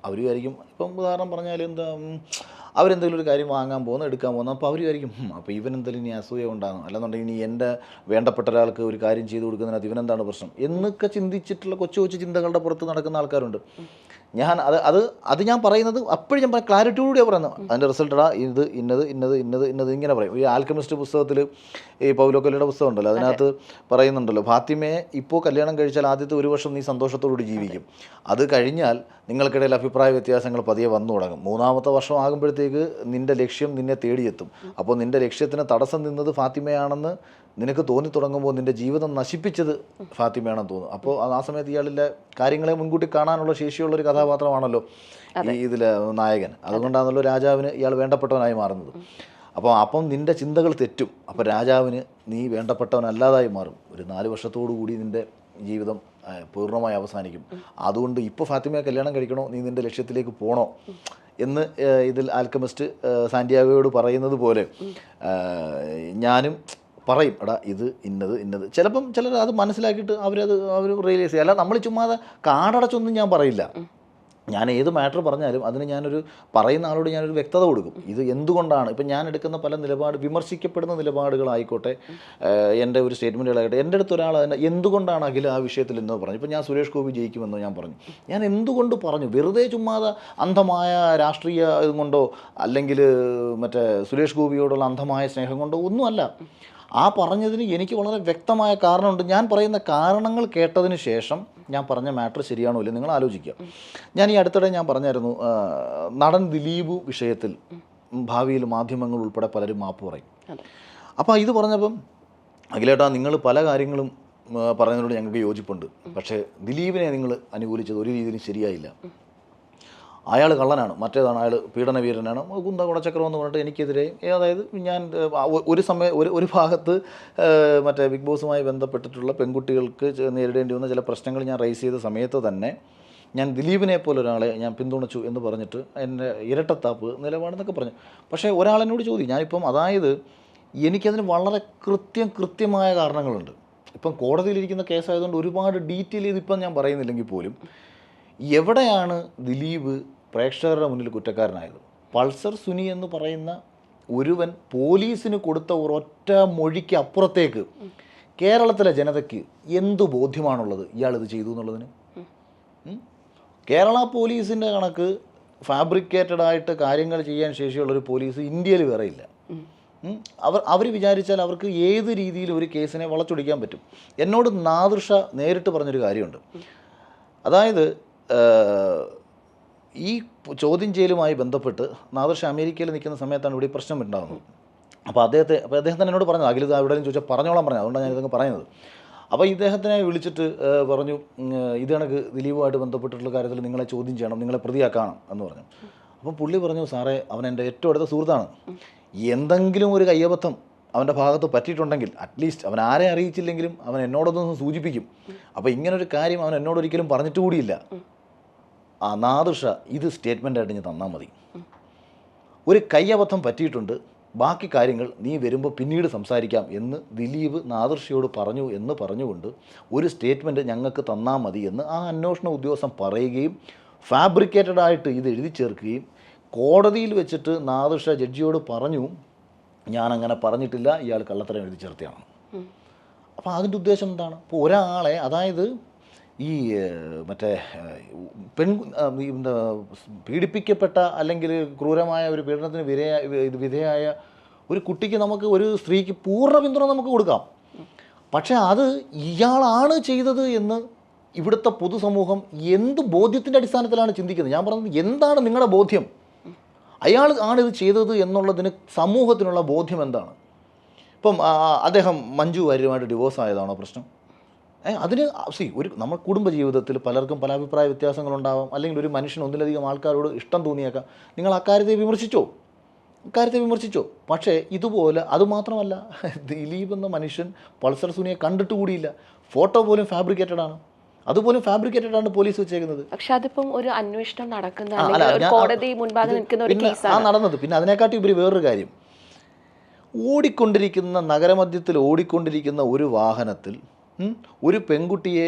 അവർ വിചാരിക്കും, ഇപ്പം ഉദാഹരണം പറഞ്ഞാൽ അവരെന്തെങ്കിലും ഒരു കാര്യം വാങ്ങാൻ പോകുന്നു, എടുക്കാൻ പോകുന്നു, അപ്പോൾ അവർ വിചാരിക്കും അപ്പോൾ ഇവനെന്തെങ്കിലും ഇനി അസൂയ ഉണ്ടാകും, അല്ലെന്നുണ്ടെങ്കിൽ ഇനി എൻ്റെ വേണ്ടപ്പെട്ട ഒരാൾക്ക് ഒരു കാര്യം ചെയ്തു കൊടുക്കുന്നതിനകത്ത് ഇവനെന്താണ് പ്രശ്നം എന്നൊക്കെ ചിന്തിച്ചിട്ടുള്ള കൊച്ചു ചിന്തകളുടെ പുറത്ത് നടക്കുന്ന ആൾക്കാരുണ്ട്. ഞാൻ അത് ഞാൻ പറയുന്നത് അപ്പോഴും ഞാൻ ക്ലാരിറ്റിയോടുകൂടിയാണ് പറയുന്നത്. അതിൻ്റെ റിസൾട്ടടാ ഇന്നത് ഇങ്ങനെ പറയും. ഈ ആൽക്കമിസ്റ്റ് പുസ്തകത്തിൽ ഈ പൗലോ കൊയ്ലോയുടെ പുസ്തകം ഉണ്ടല്ലോ, അതിനകത്ത് പറയുന്നുണ്ടല്ലോ, ഫാത്തിമയെ ഇപ്പോൾ കല്യാണം കഴിച്ചാൽ ആദ്യത്തെ 1 വർഷം നീ സന്തോഷത്തോടുകൂടി ജീവിക്കും, അത് കഴിഞ്ഞാൽ നിങ്ങൾക്കിടയിൽ അഭിപ്രായ വ്യത്യാസങ്ങൾ പതിയെ വന്നു തുടങ്ങും, 3ാമത്തെ വർഷം ആകുമ്പോഴത്തേക്ക് നിൻ്റെ ലക്ഷ്യം നിന്നെ തേടിയെത്തും, അപ്പോൾ നിൻ്റെ ലക്ഷ്യത്തിന് തടസ്സം നിന്നത് ഫാത്തിമയാണെന്ന് നിനക്ക് തോന്നി തുടങ്ങുമ്പോൾ നിൻ്റെ ജീവിതം നശിപ്പിച്ചത് ഫാത്തിമയാണെന്ന് തോന്നും. അപ്പോൾ ആ സമയത്ത് ഇയാളിലെ കാര്യങ്ങളെ മുൻകൂട്ടി കാണാനുള്ള ശേഷിയുള്ളൊരു കഥാപാത്രമാണല്ലോ ഈ ഇതിലെ നായകൻ. അതുകൊണ്ടാണല്ലോ രാജാവിന് ഇയാൾ വേണ്ടപ്പെട്ടവനായി മാറുന്നത്. അപ്പം നിൻ്റെ ചിന്തകൾ തെറ്റും, അപ്പോൾ രാജാവിന് നീ വേണ്ടപ്പെട്ടവനല്ലാതായി മാറും. ഒരു 4 വർഷത്തോടു കൂടി നിൻ്റെ ജീവിതം പൂർണ്ണമായി അവസാനിക്കും. അതുകൊണ്ട് ഇപ്പോൾ ഫാത്തിമയെ കല്യാണം കഴിക്കണോ, നീ നിൻ്റെ ലക്ഷ്യത്തിലേക്ക് പോകണോ എന്ന് ഇതിൽ ആൽക്കമിസ്റ്റ് സാന്റിയാഗോയോട് പറയുന്നത് പോലെ ഞാനും പറയും, എടാ ഇത് ഇന്നത്. ചിലപ്പം ചിലർ അത് മനസ്സിലാക്കിയിട്ട് അവർ റിയലൈസ് ചെയ്യും. അല്ല നമ്മൾ ചുമ്മാതെ കാടടച്ചൊന്നും ഞാൻ പറയില്ല. ഞാൻ ഏത് മാറ്റർ പറഞ്ഞാലും അതിന് ഞാനൊരു പറയുന്ന ആളോട് ഞാനൊരു വ്യക്തത കൊടുക്കും. ഇത് എന്തുകൊണ്ടാണ്, ഇപ്പം ഞാൻ എടുക്കുന്ന പല വിമർശിക്കപ്പെടുന്ന നിലപാടുകളായിക്കോട്ടെ, എൻ്റെ ഒരു സ്റ്റേറ്റ്മെൻറ്റുകളായിക്കോട്ടെ, എൻ്റെ അടുത്ത് ഒരാൾ അതിനെ എന്തുകൊണ്ടാണ് അഖിൽ ആ വിഷയത്തിൽ എന്നോ പറഞ്ഞു. ഇപ്പം ഞാൻ സുരേഷ് ഗോപി ജയിക്കുമെന്നോ ഞാൻ പറഞ്ഞു. ഞാൻ എന്തുകൊണ്ട് പറഞ്ഞു, വെറുതെ ചുമ്മാതെ അന്ധമായ രാഷ്ട്രീയ ഇതുകൊണ്ടോ അല്ലെങ്കിൽ മറ്റേ സുരേഷ് ഗോപിയോടുള്ള അന്ധമായ സ്നേഹം കൊണ്ടോ ഒന്നുമല്ല. ആ പറഞ്ഞതിന് എനിക്ക് വളരെ വ്യക്തമായ കാരണമുണ്ട്. ഞാൻ പറയുന്ന കാരണങ്ങൾ കേട്ടതിന് ശേഷം ഞാൻ പറഞ്ഞ മാറ്റർ ശരിയാണോ ഇല്ല നിങ്ങൾ ആലോചിക്കുക. ഞാൻ ഈ അടുത്തിടെ ഞാൻ പറഞ്ഞായിരുന്നു, നടൻ ദിലീപ് വിഷയത്തിൽ ഭാവിയിൽ മാധ്യമങ്ങൾ ഉൾപ്പെടെ പലരും മാപ്പ് പറയും. അപ്പോൾ ഇത് പറഞ്ഞപ്പം അഖിലേട്ടാ നിങ്ങൾ പല കാര്യങ്ങളും പറയുന്നതിനോട് ഞങ്ങൾക്ക് യോജിപ്പുണ്ട്, പക്ഷേ ദിലീപിനെ നിങ്ങൾ അനുകൂലിച്ചത് ഒരു രീതിയിലും ശരിയായില്ല. അയാൾ കള്ളനാണ്, മറ്റേതാണ് അയാൾ പീഡനവീരനാണ്, കുന്ത കുടച്ചക്രം എന്ന് പറഞ്ഞിട്ട് എനിക്കെതിരെ, അതായത് ഞാൻ ഒരു ഭാഗത്ത് മറ്റേ ബിഗ് ബോസുമായി ബന്ധപ്പെട്ടിട്ടുള്ള പെൺകുട്ടികൾക്ക് നേരിടേണ്ടി വന്ന ചില പ്രശ്നങ്ങൾ ഞാൻ റൈസ് ചെയ്ത സമയത്ത് തന്നെ ഞാൻ ദിലീപിനെ പോലെ ഒരാളെ ഞാൻ പിന്തുണച്ചു എന്ന് പറഞ്ഞിട്ട് എൻ്റെ ഇരട്ടത്താപ്പ് നിലപാടെന്നൊക്കെ പറഞ്ഞു. പക്ഷേ ഒരാളെന്നോട് ചോദിക്കും, ഞാനിപ്പം അതായത് എനിക്കതിന് വളരെ കൃത്യമായ കാരണങ്ങളുണ്ട്. ഇപ്പം കോടതിയിലിരിക്കുന്ന കേസായതുകൊണ്ട് ഒരുപാട് ഡീറ്റെയിൽ ചെയ്തിപ്പം ഞാൻ പറയുന്നില്ലെങ്കിൽ പോലും എവിടെയാണ് ദിലീപ് പ്രേക്ഷകരുടെ മുന്നിൽ കുറ്റക്കാരനായത്? പൾസർ സുനി എന്ന് പറയുന്ന ഒരുവൻ പോലീസിന് കൊടുത്ത ഒരൊറ്റ മൊഴിക്ക് അപ്പുറത്തേക്ക് കേരളത്തിലെ ജനതയ്ക്ക് എന്തു ബോധ്യമാണുള്ളത് ഇയാളിത് ചെയ്തു എന്നുള്ളതിന്? കേരള പോലീസിൻ്റെ കണക്ക് ഫാബ്രിക്കേറ്റഡ് ആയിട്ട് കാര്യങ്ങൾ ചെയ്യാൻ ശേഷിയുള്ളൊരു പോലീസ് ഇന്ത്യയിൽ വേറെ ഇല്ല. അവർ വിചാരിച്ചാൽ അവർക്ക് ഏത് രീതിയിൽ ഒരു കേസിനെ വളച്ചൊടിക്കാൻ പറ്റും. എന്നോട് നാദിർഷ നേരിട്ട് പറഞ്ഞൊരു കാര്യമുണ്ട്. അതായത് ഈ ചോദ്യം ചെയ്യലുമായി ബന്ധപ്പെട്ട് നാദിർഷ അമേരിക്കയിൽ നിൽക്കുന്ന സമയത്താണ് ഇവിടെ പ്രശ്നം ഉണ്ടാകുന്നത്. അപ്പോൾ അദ്ദേഹം തന്നെ എന്നോട് പറഞ്ഞു, അഖിൽ എവിടെയും ചോദിച്ചാൽ പറഞ്ഞോളാൻ പറഞ്ഞു, അതുകൊണ്ടാണ് ഞാനിതൊക്കെ പറയുന്നത്. അപ്പോൾ ഇദ്ദേഹത്തിനെ വിളിച്ചിട്ട് പറഞ്ഞു, ഇത് കണക്ക് ദിലീപുമായിട്ട് ബന്ധപ്പെട്ടിട്ടുള്ള കാര്യത്തിൽ നിങ്ങളെ ചോദ്യം ചെയ്യണം, നിങ്ങളെ പ്രതിയാക്കണം എന്ന് പറഞ്ഞു. അപ്പം പുള്ളി പറഞ്ഞു, സാറേ അവൻ എൻ്റെ ഏറ്റവും അടുത്ത സുഹൃത്താണ്, എന്തെങ്കിലും ഒരു കയ്യബദ്ധം അവൻ്റെ ഭാഗത്ത് പറ്റിയിട്ടുണ്ടെങ്കിൽ അറ്റ്ലീസ്റ്റ് അവൻ ആരെ അറിയിച്ചില്ലെങ്കിലും അവൻ എന്നോടൊന്നും സൂചിപ്പിക്കും. അപ്പോൾ ഇങ്ങനൊരു കാര്യം അവൻ എന്നോടൊരിക്കലും പറഞ്ഞിട്ട് കൂടിയില്ല. ആ നാദിർഷ ഇത് സ്റ്റേറ്റ്മെൻറ്റായിട്ട് ഞാൻ തന്നാൽ മതി, ഒരു കയ്യബദ്ധം പറ്റിയിട്ടുണ്ട്, ബാക്കി കാര്യങ്ങൾ നീ വരുമ്പോൾ പിന്നീട് സംസാരിക്കാം എന്ന് ദിലീപ് നാദിർഷയോട് പറഞ്ഞു എന്ന് പറഞ്ഞുകൊണ്ട് ഒരു സ്റ്റേറ്റ്മെൻറ്റ് ഞങ്ങൾക്ക് തന്നാൽ മതി എന്ന് ആ അന്വേഷണ ഉദ്യോഗസ്ഥൻ പറയുകയും ഫാബ്രിക്കേറ്റഡ് ആയിട്ട് ഇത് എഴുതി ചേർക്കുകയും കോടതിയിൽ വെച്ചിട്ട് നാദിർഷ ജഡ്ജിയോട് പറഞ്ഞു, ഞാനങ്ങനെ പറഞ്ഞിട്ടില്ല, ഇയാൾ കള്ളത്തരം എഴുതി ചേർത്തിയാണ്. അപ്പോൾ അതിൻ്റെ ഉദ്ദേശം എന്താണ്? ഇപ്പോൾ ഒരാളെ, അതായത് ഈ മറ്റേ പീഡിപ്പിക്കപ്പെട്ട അല്ലെങ്കിൽ ക്രൂരമായ ഒരു പീഡനത്തിന് വിധേയായ ഒരു കുട്ടിക്ക് നമുക്ക്, ഒരു സ്ത്രീക്ക് പൂർണ്ണ പിന്തുണ നമുക്ക് കൊടുക്കാം. പക്ഷേ അത് ഇയാളാണ് ചെയ്തത് എന്ന് ഇവിടുത്തെ പൊതുസമൂഹം എന്ത് ബോധ്യത്തിൻ്റെ അടിസ്ഥാനത്തിലാണ് ചിന്തിക്കുന്നത്? ഞാൻ പറഞ്ഞത്, എന്താണ് നിങ്ങളുടെ ബോധ്യം? അയാൾ ആണിത് ചെയ്തത് എന്നുള്ളതിന് സമൂഹത്തിനുള്ള ബോധ്യം എന്താണ്? ഇപ്പം അദ്ദേഹം മഞ്ജു വാര്യരുമായിട്ട് ഡിവോഴ്സ് ആയതാണോ പ്രശ്നം? അതിന് നമ്മൾ കുടുംബജീവിതത്തിൽ പലർക്കും പല അഭിപ്രായ വ്യത്യാസങ്ങളുണ്ടാവാം, അല്ലെങ്കിൽ ഒരു മനുഷ്യന് ഒന്നിലധികം ആൾക്കാരോട് ഇഷ്ടം തോന്നിയേക്കാം. നിങ്ങൾ അക്കാര്യത്തെ വിമർശിച്ചോ. പക്ഷേ ഇതുപോലെ, അതുമാത്രമല്ല, ദിലീപ് എന്ന മനുഷ്യൻ പൾസർ സുനിയെ കണ്ടിട്ട് കൂടിയില്ല, ഫോട്ടോ പോലും ഫാബ്രിക്കേറ്റഡ് ആണ്, അതുപോലും ഫാബ്രിക്കേറ്റഡ് ആണ് പോലീസ് വെച്ചേക്കുന്നത്. പക്ഷെ അതിപ്പം ഒരു അന്വേഷണം നടക്കുന്ന കോടതി മുൻപാകെ നിൽക്കുന്ന ഒരു കേസാണ് നടന്നത്. പിന്നെ അതിനെക്കാട്ടി ഉപരി വേറൊരു കാര്യം, നഗരമധ്യത്തിൽ ഓടിക്കൊണ്ടിരിക്കുന്ന ഒരു വാഹനത്തിൽ ഒരു പെൺകുട്ടിയെ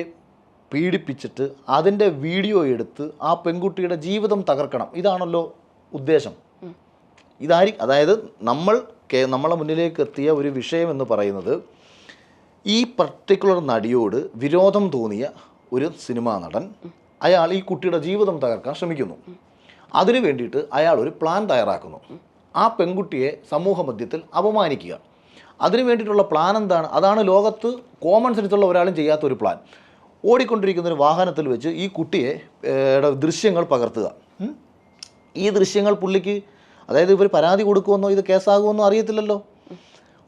പീഡിപ്പിച്ചിട്ട് അതിൻ്റെ വീഡിയോ എടുത്ത് ആ പെൺകുട്ടിയുടെ ജീവിതം തകർക്കണം, ഇതാണല്ലോ ഉദ്ദേശം. അതായത് നമ്മളെ മുന്നിലേക്ക് എത്തിയ ഒരു വിഷയം എന്ന് പറയുന്നത്, ഈ പർട്ടിക്കുലർ നടിയോട് വിരോധം തോന്നിയ ഒരു സിനിമാ നടൻ, അയാൾ ഈ കുട്ടിയുടെ ജീവിതം തകർക്കാൻ ശ്രമിക്കുന്നു. അതിനു വേണ്ടിയിട്ട് അയാൾ ഒരു പ്ലാൻ തയ്യാറാക്കുന്നു, ആ പെൺകുട്ടിയെ സമൂഹ മധ്യത്തിൽ അപമാനിക്കുക. അതിനു വേണ്ടിയിട്ടുള്ള പ്ലാൻ എന്താണ്? അതാണ് ലോകത്ത് കോമൺ സെൻസുള്ള ഒരാളും ചെയ്യാത്തൊരു പ്ലാൻ. ഓടിക്കൊണ്ടിരിക്കുന്ന ഒരു വാഹനത്തിൽ വെച്ച് ഈ കുട്ടിയെ ദൃശ്യങ്ങൾ പകർത്തുക. ഈ ദൃശ്യങ്ങൾ പുള്ളിക്ക്, അതായത് ഇവർ പരാതി കൊടുക്കുമെന്നോ ഇത് കേസാകുമെന്നോ അറിയത്തില്ലല്ലോ.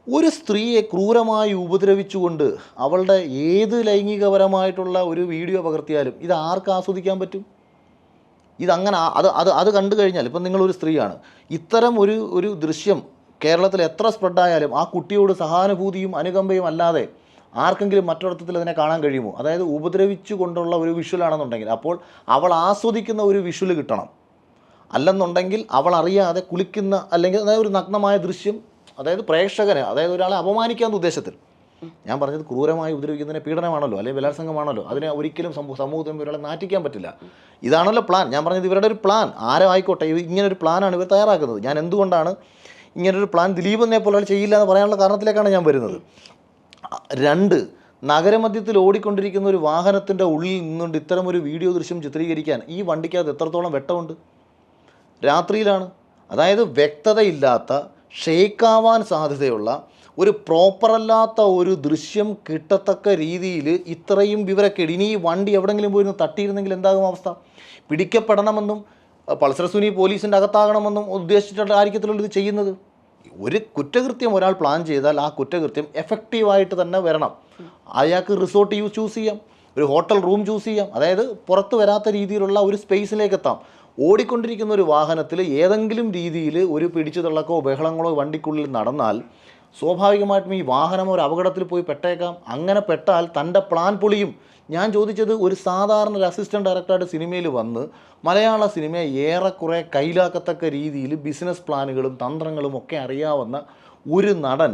ഒരു സ്ത്രീയെ ക്രൂരമായി ഉപദ്രവിച്ചുകൊണ്ട് അവളുടെ ഏത് ലൈംഗികപരമായിട്ടുള്ള ഒരു വീഡിയോ പകർത്തിയാലും ഇത് ആർക്ക് ആസ്വദിക്കാൻ പറ്റും? ഇതങ്ങനെ അത് കണ്ടു കഴിഞ്ഞാൽ, ഇപ്പം നിങ്ങളൊരു സ്ത്രീയാണ്, ഇത്തരം ഒരു ദൃശ്യം കേരളത്തിൽ എത്ര സ്പ്രെഡായാലും ആ കുട്ടിയോട് സഹാനുഭൂതിയും അനുകമ്പയും അല്ലാതെ ആർക്കെങ്കിലും മറ്റൊരർത്ഥത്തിൽ അതിനെ കാണാൻ കഴിയുമോ? അതായത് ഉപദ്രവിച്ചു കൊണ്ടുള്ള ഒരു വിഷ്വലാണെന്നുണ്ടെങ്കിൽ അപ്പോൾ അവൾ ആസ്വദിക്കുന്ന ഒരു വിഷ്വൽ കിട്ടണം. അല്ലെന്നുണ്ടെങ്കിൽ അവൾ അറിയാതെ കുളിക്കുന്ന, അല്ലെങ്കിൽ അതായത് ഒരു നഗ്നമായ ദൃശ്യം, അതായത് പ്രേക്ഷകനെ, അതായത് ഒരാളെ അപമാനിക്കാവുന്ന ഉദ്ദേശത്തിൽ. ഞാൻ പറഞ്ഞത് ക്രൂരമായി ഉപദ്രവിക്കുന്നതിനെ പീഡനമാണല്ലോ, അല്ലെങ്കിൽ ബലാത്സംഗമാണല്ലോ, അതിനെ ഒരിക്കലും സമൂഹത്തിന് ഒരാളെ നാറ്റിക്കാൻ പറ്റില്ല. ഇതാണല്ലോ പ്ലാൻ. ഞാൻ പറഞ്ഞത് ഇവരുടെ ഒരു പ്ലാൻ, ആരോ ആയിക്കോട്ടെ, ഇങ്ങനൊരു പ്ലാനാണ് ഇവർ തയ്യാറാക്കുന്നത്. ഞാൻ എന്തുകൊണ്ടാണ് ഇങ്ങനൊരു പ്ലാൻ ദിലീപിനെ പോലെ ചെയ്യില്ല എന്ന് പറയാനുള്ള കാരണത്തിലേക്കാണ് ഞാൻ വരുന്നത്. 2, നഗരമധ്യത്തിൽ ഓടിക്കൊണ്ടിരിക്കുന്ന ഒരു വാഹനത്തിൻ്റെ ഉള്ളിൽ നിന്നുകൊണ്ട് ഇത്തരമൊരു വീഡിയോ ദൃശ്യം ചിത്രീകരിക്കാൻ ഈ വണ്ടിക്കകത്ത് എത്രത്തോളം വെട്ടമുണ്ട്? രാത്രിയിലാണ്. അതായത് വ്യക്തതയില്ലാത്ത, ഷെയ്ക്കാവാൻ സാധ്യതയുള്ള, ഒരു പ്രോപ്പറല്ലാത്ത ഒരു ദൃശ്യം കിട്ടത്തക്ക രീതിയിൽ ഇത്രയും വിവരക്കേട്. ഇനി ഈ വണ്ടി എവിടെയെങ്കിലും പോയിരുന്ന് തട്ടിയിരുന്നെങ്കിൽ എന്താകും അവസ്ഥ? പിടിക്കപ്പെടണമെന്നും പൾസർ സുനി പോലീസിൻ്റെ അകത്താകണമെന്നും ഉദ്ദേശിച്ചിട്ടുള്ള കാര്യത്തിലുള്ള ഇത് ചെയ്യുന്നത്. ഒരു കുറ്റകൃത്യം ഒരാൾ പ്ലാൻ ചെയ്താൽ ആ കുറ്റകൃത്യം എഫക്റ്റീവായിട്ട് തന്നെ വരണം. അയാൾക്ക് റിസോർട്ട് ചൂസ് ചെയ്യാം, ഒരു ഹോട്ടൽ റൂം ചൂസ് ചെയ്യാം, അതായത് പുറത്ത് വരാത്ത രീതിയിലുള്ള ഒരു സ്പേസിലേക്ക് എത്താം. ഓടിക്കൊണ്ടിരിക്കുന്ന ഒരു വാഹനത്തിൽ ഏതെങ്കിലും രീതിയിൽ ഒരു പിടിച്ചു തള്ളക്കോ ബഹളങ്ങളോ വണ്ടിക്കുള്ളിൽ നടന്നാൽ സ്വാഭാവികമായിട്ടും ഈ വാഹനം ഒരു അപകടത്തിൽ പോയി പെട്ടേക്കാം. അങ്ങനെ പെട്ടാൽ തൻ്റെ പ്ലാൻ പൊളിയും. ഞാൻ ചോദിച്ചത്, ഒരു സാധാരണ ഒരു അസിസ്റ്റൻറ്റ് ഡയറക്ടറായിട്ട് സിനിമയിൽ വന്ന് മലയാള സിനിമയെ ഏറെക്കുറെ കയ്യിലാക്കത്തക്ക രീതിയിൽ ബിസിനസ് പ്ലാനുകളും തന്ത്രങ്ങളും ഒക്കെ അറിയാവുന്ന ഒരു നടൻ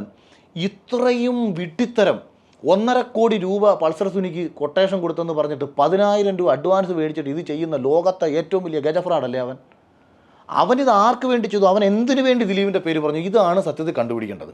ഇത്രയും വിഡ്ഢിത്തരം 1.5 കോടി രൂപ പൾസർ സുനിക്ക് കൊട്ടേഷൻ കൊടുത്തെന്ന് പറഞ്ഞിട്ട് 10,000 രൂപ അഡ്വാൻസ് മേടിച്ചിട്ട് ഇത് ചെയ്യുന്ന ലോകത്തെ ഏറ്റവും വലിയ ഗജഫ്രാഡല്ലേ അവനിത് ആർക്ക് വേണ്ടി ചെയ്തു? അവൻ എന്തിനു വേണ്ടി ദിലീപിൻ്റെ പേര് പറഞ്ഞു? ഇതാണ് സത്യത്തിൽ കണ്ടുപിടിക്കേണ്ടത്.